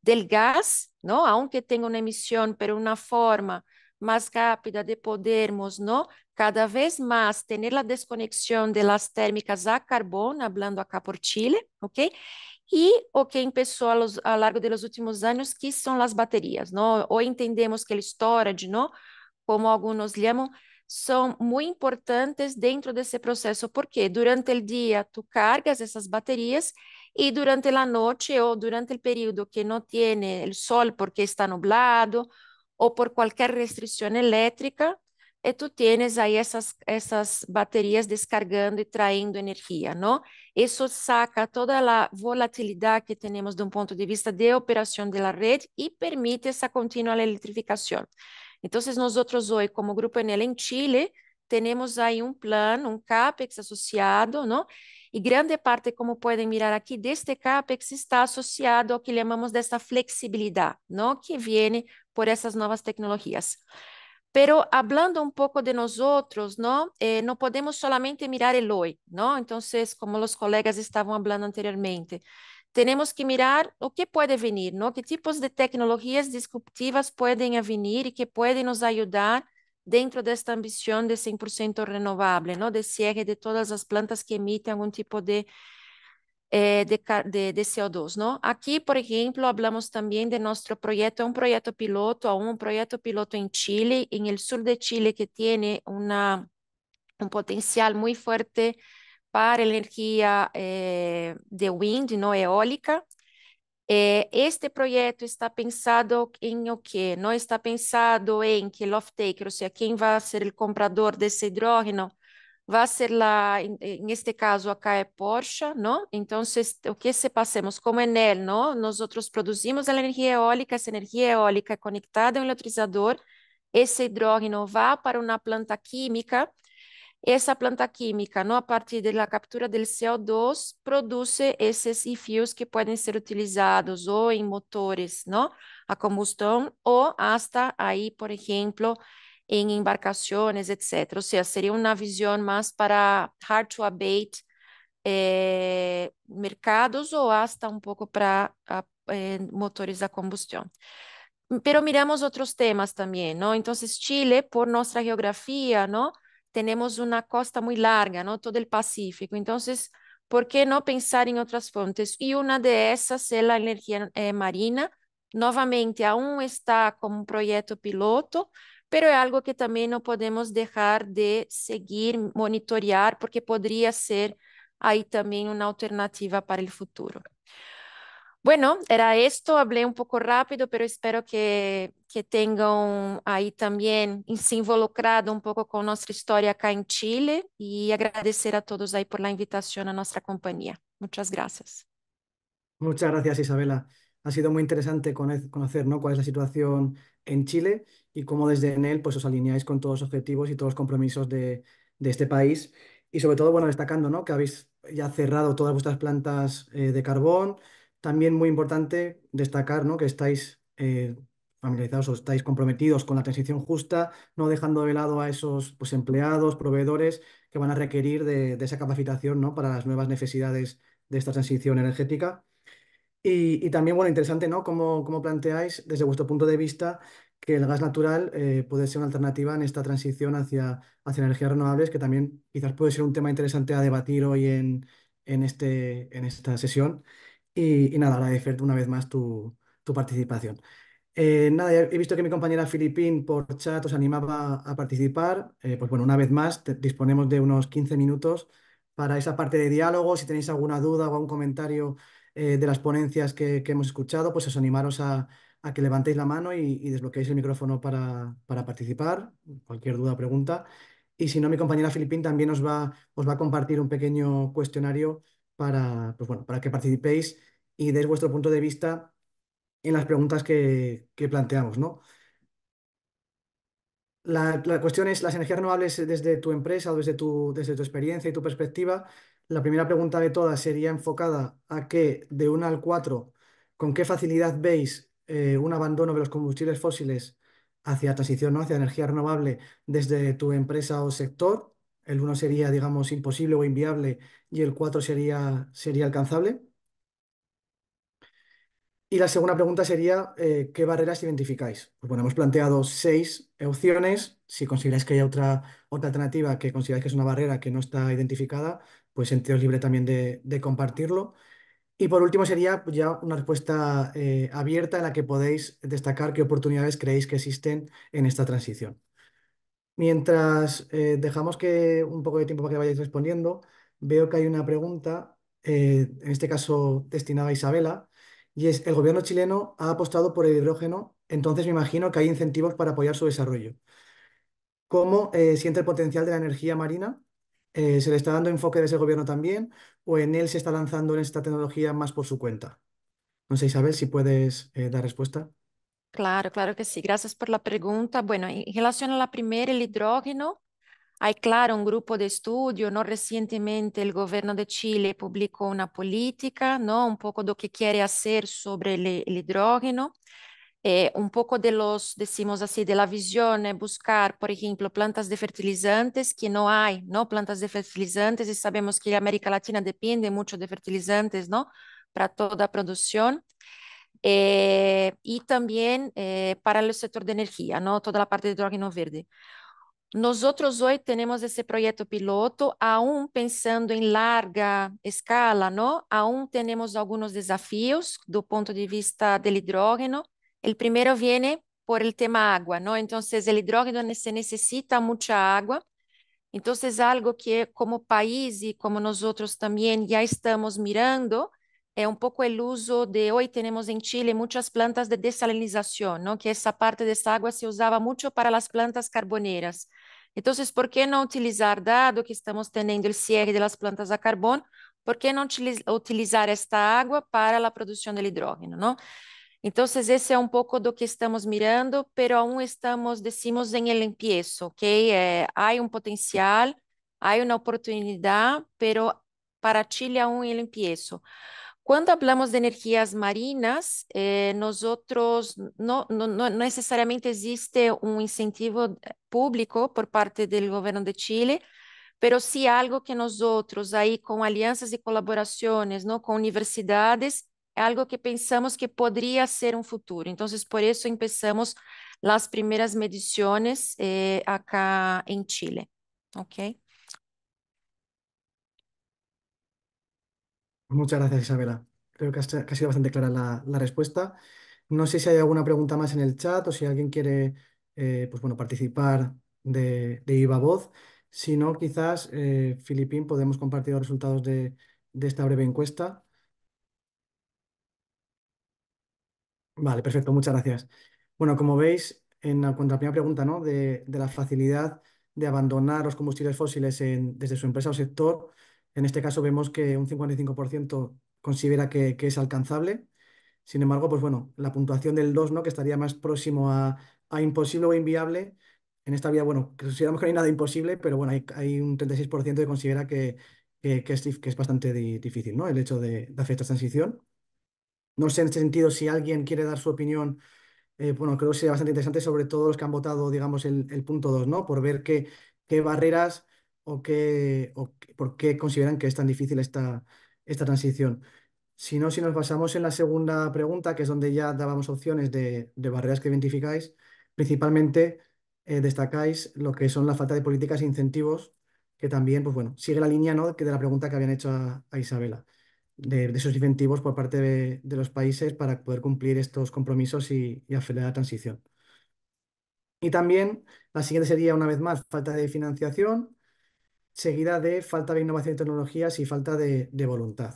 Speaker 7: del gás, não, aunque tenha uma emissão, pero uma forma mais rápida de podermos, não, cada vez mais ter a desconexão de las térmicas a carbono, hablando acá por Chile, ok? E o que começou ao largo dos últimos anos, que são as baterias, não? Ou entendemos que o storage, não, como alguns chamam, são muito importantes dentro desse processo, porque durante o dia tu cargas essas baterias e durante a noite ou durante o período que não tem o sol porque está nublado ou por qualquer restrição elétrica, tu tens aí essas baterias descargando e traindo energia, não? Isso saca toda a volatilidade que temos de um ponto de vista de operação da rede e permite essa contínua eletrificação. Então, nós hoje, como Grupo Enel em Chile, temos aí um plano, um CAPEX associado, não? E grande parte, como podem mirar aqui, deste CAPEX está associado ao que chamamos dessa flexibilidade, não? Que vem por essas novas tecnologias. Pero hablando um pouco de nós outros, não? Não podemos solamente mirar el hoy, não? Então, como os colegas estavam falando anteriormente, temos que mirar o que pode vir, não? Que tipos de tecnologias disruptivas podem vir e que podem nos ajudar dentro desta ambição de 100% renovável, não? De cierre de todas as plantas que emitem algum tipo de CO2, não? Aqui, por exemplo, falamos também de nosso projeto, um projeto piloto em Chile, em el sur de Chile, que tem um potencial muito forte para energia de wind, não eólica. Este projeto está pensado em o quê? Não está pensado em que o off-taker, ou seja, quem vai ser o comprador desse hidrogênio, vai ser lá, neste caso, acá é Porsche, não? Então, o que se passamos? Como Enel, não? Nós outros produzimos a energia eólica, essa energia eólica é conectada a um eletrizador, esse hidrogênio vai para uma planta química, essa planta química, não, a partir da captura do CO2, produz esses e-fuels que podem ser utilizados ou em motores, não, a combustão, ou hasta aí, por exemplo, em embarcações, etc. Ou seja, seria uma visão mais para hard to abate mercados ou hasta um pouco para motores a combustão. Pero miramos otros temas también, ¿no? Entonces, Chile, por nuestra geografía, ¿no? Tenemos una costa muy larga, ¿no? Todo el Pacífico. Entonces, ¿por qué no pensar en otras fuentes? Y una de esas es la energía marina. Novamente, aún está como un proyecto piloto, pero es algo que también no podemos dejar de seguir, monitorear, porque podría ser ahí también una alternativa para el futuro. Bueno, era esto, hablé un poco rápido, pero espero que tengan ahí también se involucrado un poco con nuestra historia acá en Chile y agradecer a todos ahí por la invitación a nuestra compañía. Muchas gracias.
Speaker 4: Muchas gracias, Isabela. Ha sido muy interesante conocer, ¿no?, cuál es la situación en Chile y cómo desde Enel pues, os alineáis con todos los objetivos y todos los compromisos de este país. Y sobre todo, bueno, destacando, ¿no?, que habéis ya cerrado todas vuestras plantas de carbón. También muy importante destacar, ¿no?, que estáis familiarizados o estáis comprometidos con la transición justa, no dejando de lado a esos pues, empleados, proveedores que van a requerir de esa capacitación, ¿no?, para las nuevas necesidades de esta transición energética. Y también, bueno, interesante, ¿no? Cómo planteáis desde vuestro punto de vista que el gas natural puede ser una alternativa en esta transición hacia energías renovables, que también quizás puede ser un tema interesante a debatir hoy en esta sesión. Y nada, agradecerte una vez más tu participación. Nada, he visto que mi compañera Filipín por chat os animaba a participar. Pues bueno, una vez más, disponemos de unos 15 minutos para esa parte de diálogo. Si tenéis alguna duda o algún comentario de las ponencias que hemos escuchado, pues os animaros a que levantéis la mano y desbloqueéis el micrófono para participar. Cualquier duda o pregunta. Y si no, mi compañera Filipín también os va a compartir un pequeño cuestionario pues bueno, para que participéis y deis vuestro punto de vista en las preguntas que planteamos, ¿no? La cuestión es, las energías renovables desde tu empresa o desde tu experiencia y tu perspectiva, la primera pregunta de todas sería enfocada a que de 1 al 4, ¿con qué facilidad veis un abandono de los combustibles fósiles hacia transición, ¿no?, hacia energía renovable desde tu empresa o sector? El 1 sería, digamos, imposible o inviable y el 4 sería alcanzable. Y la segunda pregunta sería, ¿qué barreras identificáis? Pues bueno, hemos planteado 6 opciones. Si consideráis que hay otra alternativa que consideráis que es una barrera que no está identificada, pues sentiros libre también de compartirlo. Y por último sería ya una respuesta abierta en la que podéis destacar qué oportunidades creéis que existen en esta transición. Mientras dejamos un poco de tiempo para que vayáis respondiendo, veo que hay una pregunta, en este caso destinada a Isabela, y es, el gobierno chileno ha apostado por el hidrógeno, entonces me imagino que hay incentivos para apoyar su desarrollo. ¿Cómo siente el potencial de la energía marina? ¿Se le está dando enfoque desde el gobierno también o en él se está lanzando en esta tecnología más por su cuenta? No sé, Isabel, si puedes dar respuesta.
Speaker 7: Claro, claro que sí. Gracias por la pregunta. Bueno, en relación a la primera, el hidrógeno. Hay, claro, un grupo de estudio, ¿no? Recientemente el gobierno de Chile publicó una política, ¿no? Un poco de lo que quiere hacer sobre el hidrógeno. Un poco de los, decimos así, de la visión, buscar, por ejemplo, plantas de fertilizantes, que no hay, ¿no? Plantas de fertilizantes y sabemos que América Latina depende mucho de fertilizantes, ¿no? Para toda producción. Y también para el sector de energía, ¿no? Toda la parte de hidrógeno verde. Nosotros hoy tenemos ese proyecto piloto, aún pensando en larga escala, ¿no? Aún tenemos algunos desafíos do punto de vista del hidrógeno. El primero viene por el tema agua, ¿no? Entonces, el hidrógeno se necesita mucha agua. Entonces, algo que como país y como nosotros también ya estamos mirando es un poco el uso de, hoy tenemos en Chile muchas plantas de desalinización, ¿no? Que esa parte de esa agua se usaba mucho para las plantas carboneras. Entonces, ¿por qué no utilizar, dado que estamos teniendo el cierre de las plantas a carbón, por qué no utilizar esta agua para la producción del hidrógeno, ¿no? Entonces, ese es un poco lo que estamos mirando, pero aún estamos, decimos, en el empiezo, ¿ok? Hay un potencial, hay una oportunidad, pero para Chile aún el empiezo. Cuando hablamos de energías marinas, nosotros no necesariamente existe un incentivo público por parte del gobierno de Chile, pero sí algo que nosotros ahí con alianzas y colaboraciones, ¿no? Con universidades, é algo que pensamos que podría ser un futuro. Entonces, por eso empezamos las primeras mediciones acá en Chile. ¿Ok?
Speaker 4: Muchas gracias, Isabela. Creo que ha sido bastante clara la respuesta. No sé si hay alguna pregunta más en el chat o si alguien quiere pues bueno, participar de viva voz. Si no, quizás, Filipín, podemos compartir los resultados de esta breve encuesta. Vale, perfecto, muchas gracias. Bueno, como veis, cuanto a la primera pregunta, ¿no? De la facilidad de abandonar los combustibles fósiles desde su empresa o sector, en este caso vemos que un 55% considera que es alcanzable. Sin embargo, pues bueno, la puntuación del 2, ¿no? Que estaría más próximo a imposible o inviable. En esta vía, bueno, consideramos que no hay nada imposible, pero bueno, hay un 36% que considera que es bastante difícil, ¿no? El hecho de hacer esta transición. No sé en este sentido si alguien quiere dar su opinión. Bueno, creo que sería bastante interesante, sobre todo los que han votado, digamos, el punto 2, ¿no? Por ver qué barreras por qué consideran que es tan difícil esta transición. Si no, si nos basamos en la segunda pregunta, que es donde ya dábamos opciones de barreras que identificáis, principalmente destacáis lo que son la falta de políticas e incentivos, que también, pues bueno, sigue la línea, ¿no? Que de la pregunta que habían hecho a Isabela, de esos incentivos por parte de los países para poder cumplir estos compromisos y acelerar la transición. Y también la siguiente sería, una vez más, falta de financiación, seguida de falta de innovación y tecnologías y falta de voluntad.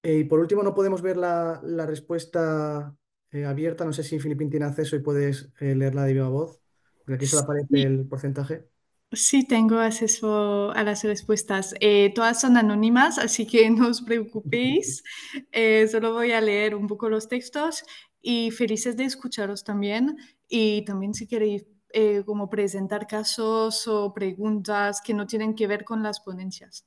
Speaker 4: Y por último, no podemos ver la respuesta abierta. No sé si Filipín tiene acceso y puedes leerla de viva voz, porque aquí solo aparece
Speaker 1: Sí,
Speaker 4: el porcentaje.
Speaker 1: sí, tengo acceso a las respuestas. Todas son anónimas, así que no os preocupéis. Solo voy a leer un poco los textos y felices de escucharos también. Y también si queréis como presentar casos o preguntas que no tienen que ver con las ponencias.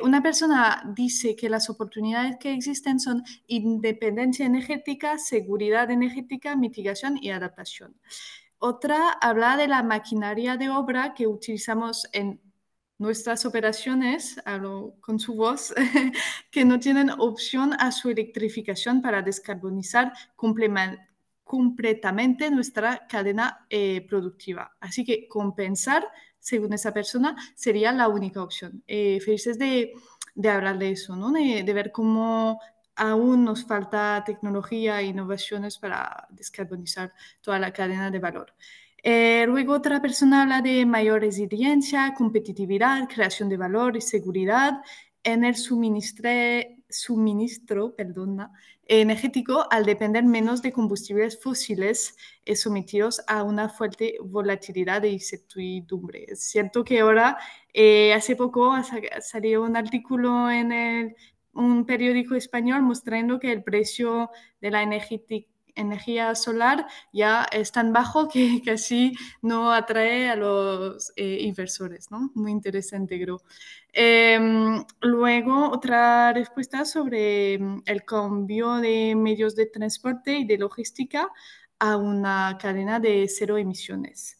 Speaker 1: Una persona dice que las oportunidades que existen son independencia energética, seguridad energética, mitigación y adaptación. Otra habla de la maquinaria de obra que utilizamos en nuestras operaciones, hablo con su voz, que no tienen opción a su electrificación para descarbonizar completamente nuestra cadena productiva. Así que compensar, según esa persona, sería la única opción. Felices de hablar de eso, ¿no? De ver cómo aún nos falta tecnología e innovaciones para descarbonizar toda la cadena de valor. Luego otra persona habla de mayor resiliencia, competitividad, creación de valor y seguridad en el suministro, perdona, energético al depender menos de combustibles fósiles sometidos a una fuerte volatilidad e incertidumbre. Es cierto que ahora, hace poco salió un artículo en un periódico español mostrando que el precio de la energía solar ya es tan bajo que casi no atrae a los inversores, ¿no? Muy interesante, creo. Luego, otra respuesta sobre el cambio de medios de transporte y de logística a una cadena de cero emisiones.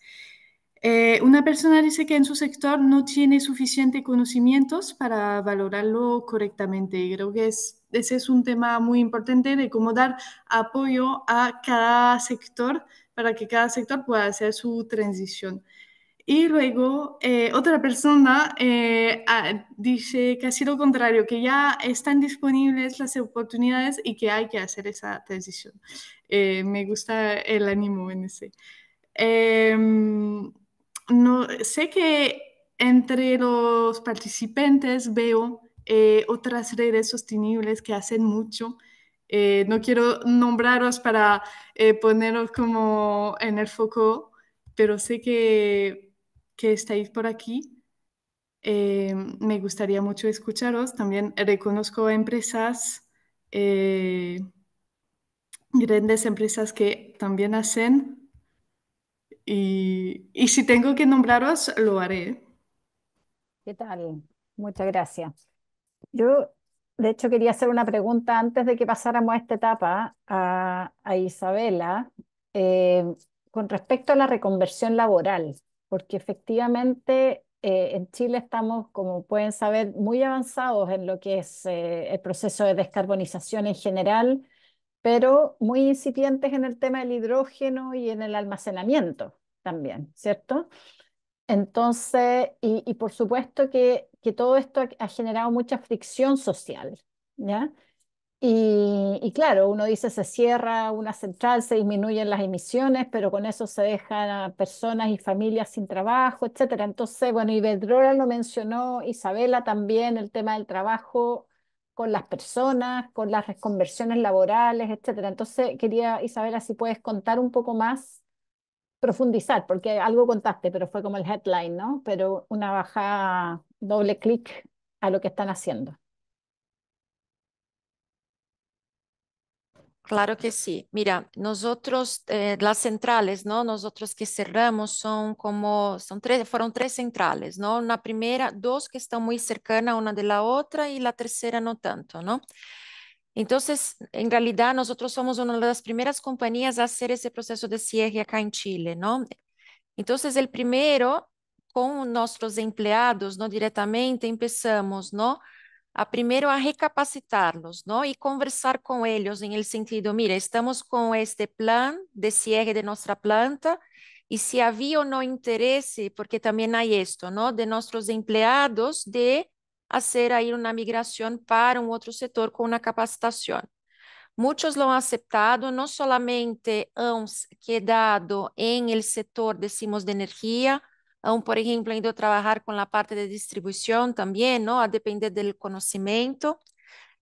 Speaker 1: Una persona dice que en su sector no tiene suficiente conocimientos para valorarlo correctamente y creo que ese es un tema muy importante de cómo dar apoyo a cada sector para que cada sector pueda hacer su transición. Y luego otra persona dice casi lo contrario, que ya están disponibles las oportunidades y que hay que hacer esa transición. Me gusta el ánimo en ese. No, sé que entre los participantes veo otras redes sostenibles que hacen mucho. No quiero nombraros para poneros como en el foco, pero sé que estáis por aquí. Me gustaría mucho escucharos. También reconozco empresas, grandes empresas que también hacen. y si tengo que nombraros, lo haré.
Speaker 8: ¿Qué tal? Muchas gracias. Yo, de hecho, quería hacer una pregunta antes de que pasáramos a esta etapa a Isabela, eh, con respecto a la reconversión laboral, porque efectivamente en Chile estamos, como pueden saber, muy avanzados en lo que es el proceso de descarbonización en general, pero muy incipientes en el tema del hidrógeno y en el almacenamiento también, ¿cierto? Entonces, y por supuesto que todo esto ha generado mucha fricción social, ¿ya? Y claro, uno dice se cierra una central, se disminuyen las emisiones, pero con eso se dejan a personas y familias sin trabajo, etcétera. Entonces, bueno, Iberdrola lo mencionó, Isabela también, el tema del trabajo con las personas, con las reconversiones laborales, etcétera. Entonces, quería, Isabela, si puedes contar un poco más, profundizar, porque algo contaste, pero fue como el headline, ¿no? Pero una bajada, doble clic a lo que están haciendo.
Speaker 7: Claro que sí. Mira, nosotros, las centrales, ¿no? Nosotros que cerramos son como, son tres, fueron tres centrales, ¿no? Una primera, dos que están muy cercanas una de la otra y la tercera no tanto, ¿no? Entonces, en realidad, nosotros somos una de las primeras compañías a hacer ese proceso de cierre acá en Chile, ¿no? Entonces, el primero, con nuestros empleados, ¿no? Directamente empezamos, ¿no? A primero a recapacitarlos, ¿no? Y conversar con ellos en el sentido, mira, estamos con este plan de cierre de nuestra planta y si había o no interés, porque también hay esto, ¿no? De nuestros empleados de hacer ahí una migración para un otro sector con una capacitación. Muchos lo han aceptado, no solamente han quedado en el sector, decimos, de energía, han, por ejemplo, ido a trabajar con la parte de distribución también, ¿no? A depender del conocimiento.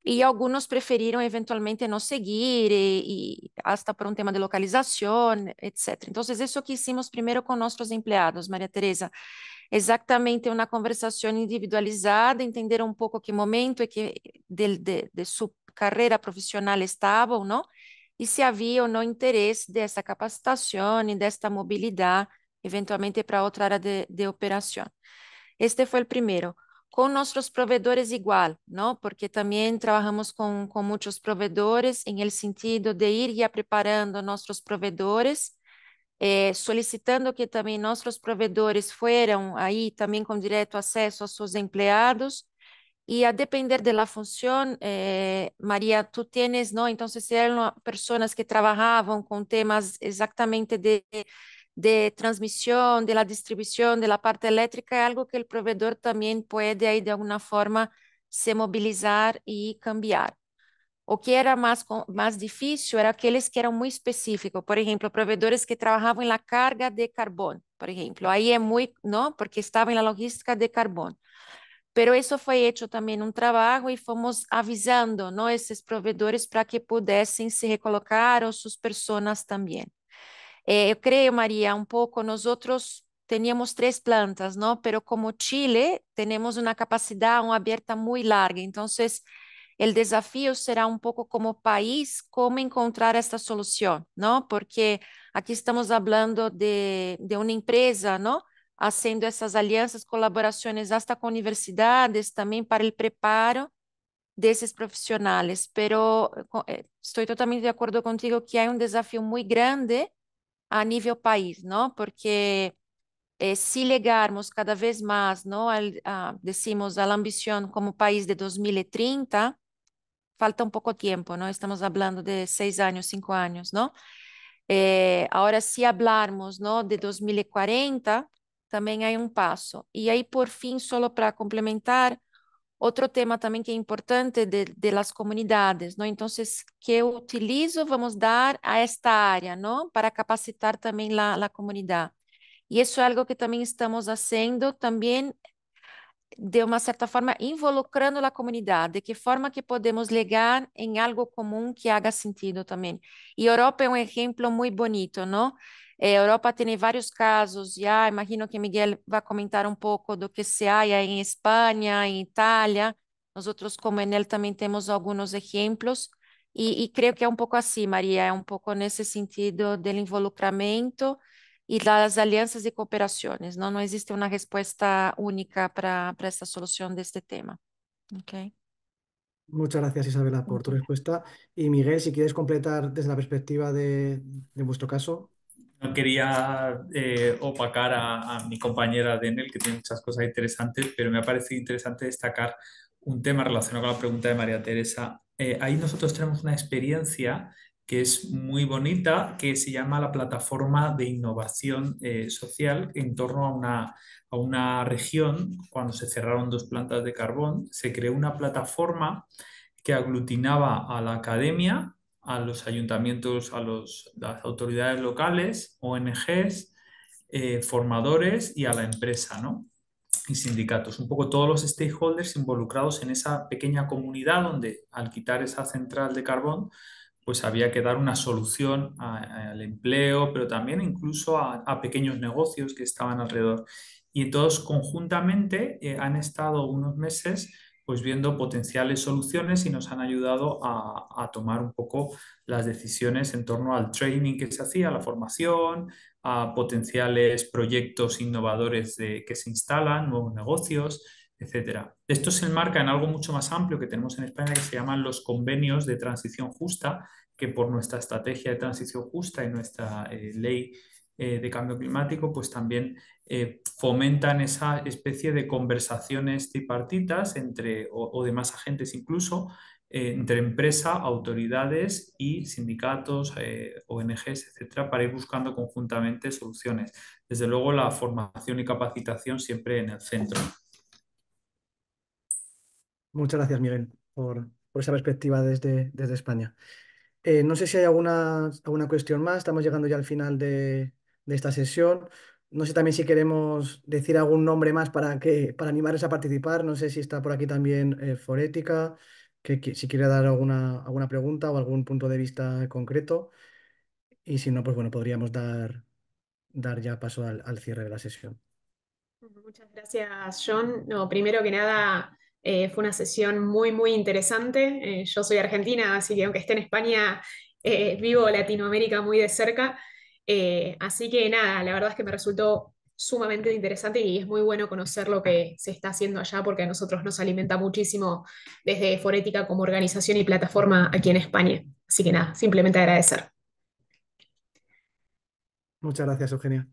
Speaker 7: Y algunos prefirieron eventualmente no seguir y hasta por un tema de localización, etcétera. Entonces, eso que hicimos primero con nuestros empleados, María Teresa, exactamente una conversación individualizada, entender un poco qué momento y qué de su carrera profesional estaban, ¿no? Y si había o no interés de esta capacitación y de esta movilidad, eventualmente para otra área de operación. Este fue el primero. Con nuestros proveedores igual, ¿no? Porque también trabajamos con muchos proveedores en el sentido de ir ya preparando nuestros proveedores, solicitando que también nuestros proveedores fueran ahí también con directo acceso a sus empleados. Y a depender de la función, María, tú tienes, ¿no? Entonces, eran personas que trabajaban con temas exactamente de transmisión, de la distribución, de la parte eléctrica, algo que el proveedor también puede ahí de alguna forma se movilizar y cambiar. O que era más difícil era aqueles que eram muito específicos, por exemplo, provedores que trabalhavam na carga de carbono, por exemplo. Aí é muito, não? Porque estavam na logística de carbono. Pero isso foi hecho também um trabalho e fomos avisando, não, esses provedores para que pudessem se recolocar ou suas pessoas também. Eu creio, Maria, um pouco, nós outros teníamos três plantas, não? Pero como Chile, temos uma capacidade aberta muito larga, então el desafío será un poco como país cómo encontrar esta solución, ¿no? Porque aquí estamos hablando de una empresa, ¿no? Haciendo esas alianzas, colaboraciones hasta con universidades también para el preparo de esos profesionales. Pero estoy totalmente de acuerdo contigo que hay un desafío muy grande a nivel país, ¿no? Porque si llegarmos cada vez más, ¿no? Decimos, a la ambición como país de 2030, falta un poco tiempo, ¿no? Estamos hablando de 6 años, 5 años, ¿no? Ahora, si hablarmos, ¿no? De 2040, también hay un paso. Y ahí, por fin, solo para complementar, otro tema también que es importante de las comunidades, ¿no? Entonces, ¿qué utilizo vamos dar a esta área, ¿no? Para capacitar también la comunidad. Y eso es algo que también estamos haciendo también de uma certa forma, involucrando a comunidade, de que forma que podemos ligar em algo comum que haga sentido também. E Europa é um exemplo muito bonito, não? Europa tem vários casos, já imagino que Miguel vai comentar um pouco do que se há em Espanha, em Itália. Nós outros, como Enel, também temos alguns exemplos. E creio que é um pouco assim, Maria, é um pouco nesse sentido do involucramento y las alianzas y cooperaciones, ¿no? No existe una respuesta única para esta solución de este tema. Okay.
Speaker 4: Muchas gracias, Isabela, por tu respuesta. Y Miguel, si quieres completar desde la perspectiva de vuestro caso.
Speaker 6: No quería opacar a mi compañera Denel, que tiene muchas cosas interesantes, pero me ha parecido interesante destacar un tema relacionado con la pregunta de María Teresa. Ahí nosotros tenemos una experiencia que es muy bonita, que se llama la Plataforma de Innovación Social en torno a una región. Cuando se cerraron 2 plantas de carbón, se creó una plataforma que aglutinaba a la academia, a los ayuntamientos, las autoridades locales, ONGs, formadores y a la empresa, ¿no? Y sindicatos, un poco todos los stakeholders involucrados en esa pequeña comunidad donde al quitar esa central de carbón, pues había que dar una solución al empleo, pero también incluso a pequeños negocios que estaban alrededor. Y todos conjuntamente han estado unos meses pues viendo potenciales soluciones y nos han ayudado a tomar un poco las decisiones en torno al training que se hacía, la formación, a potenciales proyectos innovadores que se instalan, nuevos negocios, etcétera. Esto se enmarca en algo mucho más amplio que tenemos en España que se llaman los convenios de transición justa, que por nuestra estrategia de transición justa y nuestra ley de cambio climático, pues también fomentan esa especie de conversaciones tripartitas o de más agentes incluso, entre empresa, autoridades y sindicatos, ONGs, etcétera, para ir buscando conjuntamente soluciones. Desde luego, la formación y capacitación siempre en el centro.
Speaker 4: Muchas gracias, Miguel, por esa perspectiva desde España. No sé si hay alguna cuestión más. Estamos llegando ya al final de esta sesión. No sé también si queremos decir algún nombre más para animarles a participar. No sé si está por aquí también Forética, si quiere dar alguna pregunta o algún punto de vista concreto. Y si no, pues bueno, podríamos dar ya paso al cierre de la sesión.
Speaker 9: Muchas gracias, John. No, primero que nada, fue una sesión muy, muy interesante. Yo soy argentina, así que aunque esté en España, vivo Latinoamérica muy de cerca. Así que nada, la verdad es que me resultó sumamente interesante y es muy bueno conocer lo que se está haciendo allá porque a nosotros nos alimenta muchísimo desde Forética como organización y plataforma aquí en España. Así que nada, simplemente agradecer.
Speaker 4: Muchas gracias, Eugenia.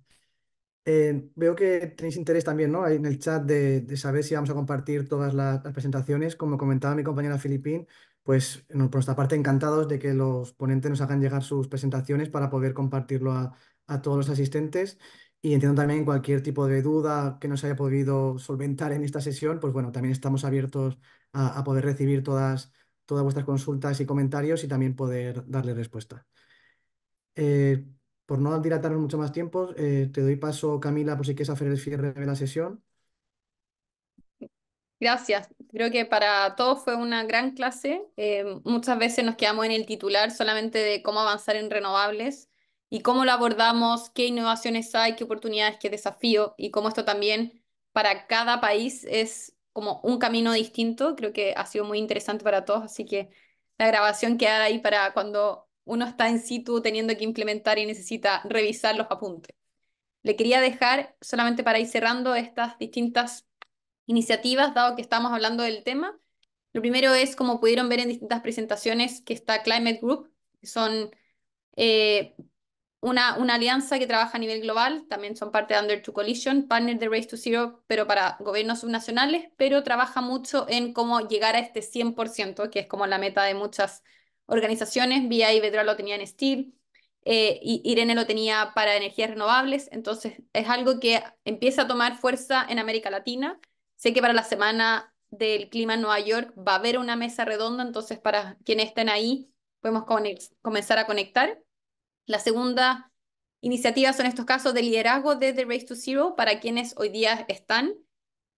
Speaker 4: Veo que tenéis interés también, ¿no? Ahí en el chat de saber si vamos a compartir todas las presentaciones. Como comentaba mi compañera Filipín, pues por nuestra parte encantados de que los ponentes nos hagan llegar sus presentaciones para poder compartirlo a todos los asistentes. Y entiendo también cualquier tipo de duda que no se haya podido solventar en esta sesión, pues bueno, también estamos abiertos a poder recibir todas vuestras consultas y comentarios y también poder darle respuesta. Eh, por no dilatarnos mucho más tiempo, te doy paso, Camila, por si quieres hacer el cierre de la sesión.
Speaker 2: Gracias. Creo que para todos fue una gran clase. Muchas veces nos quedamos en el titular solamente de cómo avanzar en renovables y cómo lo abordamos, qué innovaciones hay, qué oportunidades, qué desafío y cómo esto también para cada país es como un camino distinto. Creo que ha sido muy interesante para todos, así que la grabación queda ahí para cuando uno está en situ teniendo que implementar y necesita revisar los apuntes. Le quería dejar, solamente para ir cerrando, estas distintas iniciativas, dado que estamos hablando del tema. Lo primero es, como pudieron ver en distintas presentaciones, que está Climate Group, que son una alianza que trabaja a nivel global, también son parte de Under 2 Coalition, partner de Race to Zero, pero para gobiernos subnacionales, pero trabaja mucho en cómo llegar a este 100%, que es como la meta de muchas organizaciones. Vía Iberdrola lo tenía en Steel, y Irene lo tenía para energías renovables, entonces es algo que empieza a tomar fuerza en América Latina. Sé que para la Semana del Clima en Nueva York va a haber una mesa redonda, entonces para quienes estén ahí podemos comenzar a conectar. La segunda iniciativa son estos casos de liderazgo desde Race to Zero para quienes hoy día están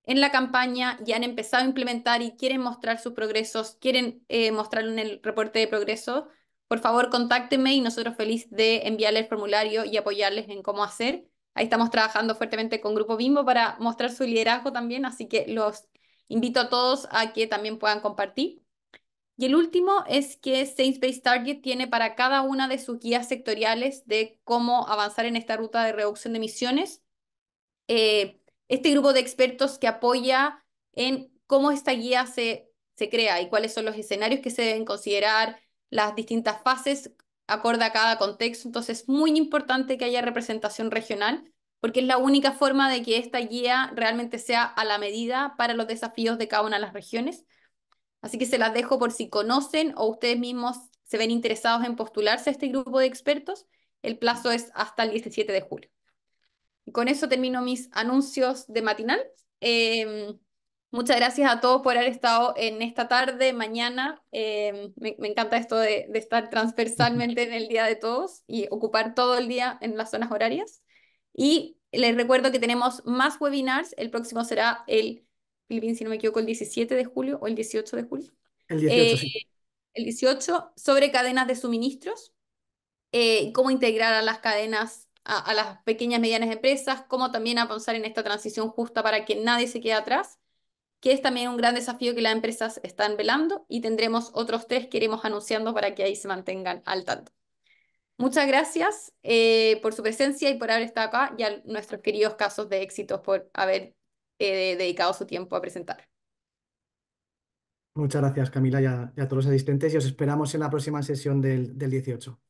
Speaker 2: en la campaña y han empezado a implementar y quieren mostrar sus progresos, quieren mostrarlo en el reporte de progreso. Por favor, contáctenme y nosotros feliz de enviarles el formulario y apoyarles en cómo hacer. Ahí estamos trabajando fuertemente con Grupo Bimbo para mostrar su liderazgo también, así que los invito a todos a que también puedan compartir. Y el último es que Science-Based Target tiene para cada una de sus guías sectoriales de cómo avanzar en esta ruta de reducción de emisiones, este grupo de expertos que apoya en cómo esta guía se crea y cuáles son los escenarios que se deben considerar, las distintas fases acorde a cada contexto. Entonces es muy importante que haya representación regional, porque es la única forma de que esta guía realmente sea a la medida para los desafíos de cada una de las regiones. Así que se las dejo por si conocen o ustedes mismos se ven interesados en postularse a este grupo de expertos. El plazo es hasta el 17 de julio. Y con eso termino mis anuncios de matinal. Muchas gracias a todos por haber estado en esta tarde, mañana. Me encanta esto de estar transversalmente en el Día de Todos y ocupar todo el día en las zonas horarias. Y les recuerdo que tenemos más webinars. El próximo será Filipín, si no me equivoco, el 17 de julio o el 18 de julio.
Speaker 4: El 18,
Speaker 2: Eh,
Speaker 4: sí.
Speaker 2: el 18 sobre cadenas de suministros, cómo integrar a las cadenas, a las pequeñas y medianas empresas, cómo también avanzar en esta transición justa para que nadie se quede atrás, que es también un gran desafío que las empresas están velando, y tendremos otros 3 que iremos anunciando para que ahí se mantengan al tanto. Muchas gracias por su presencia y por haber estado acá, y a nuestros queridos casos de éxitos por haber dedicado su tiempo a presentar.
Speaker 4: Muchas gracias, Camila, y a todos los asistentes, y os esperamos en la próxima sesión del 18.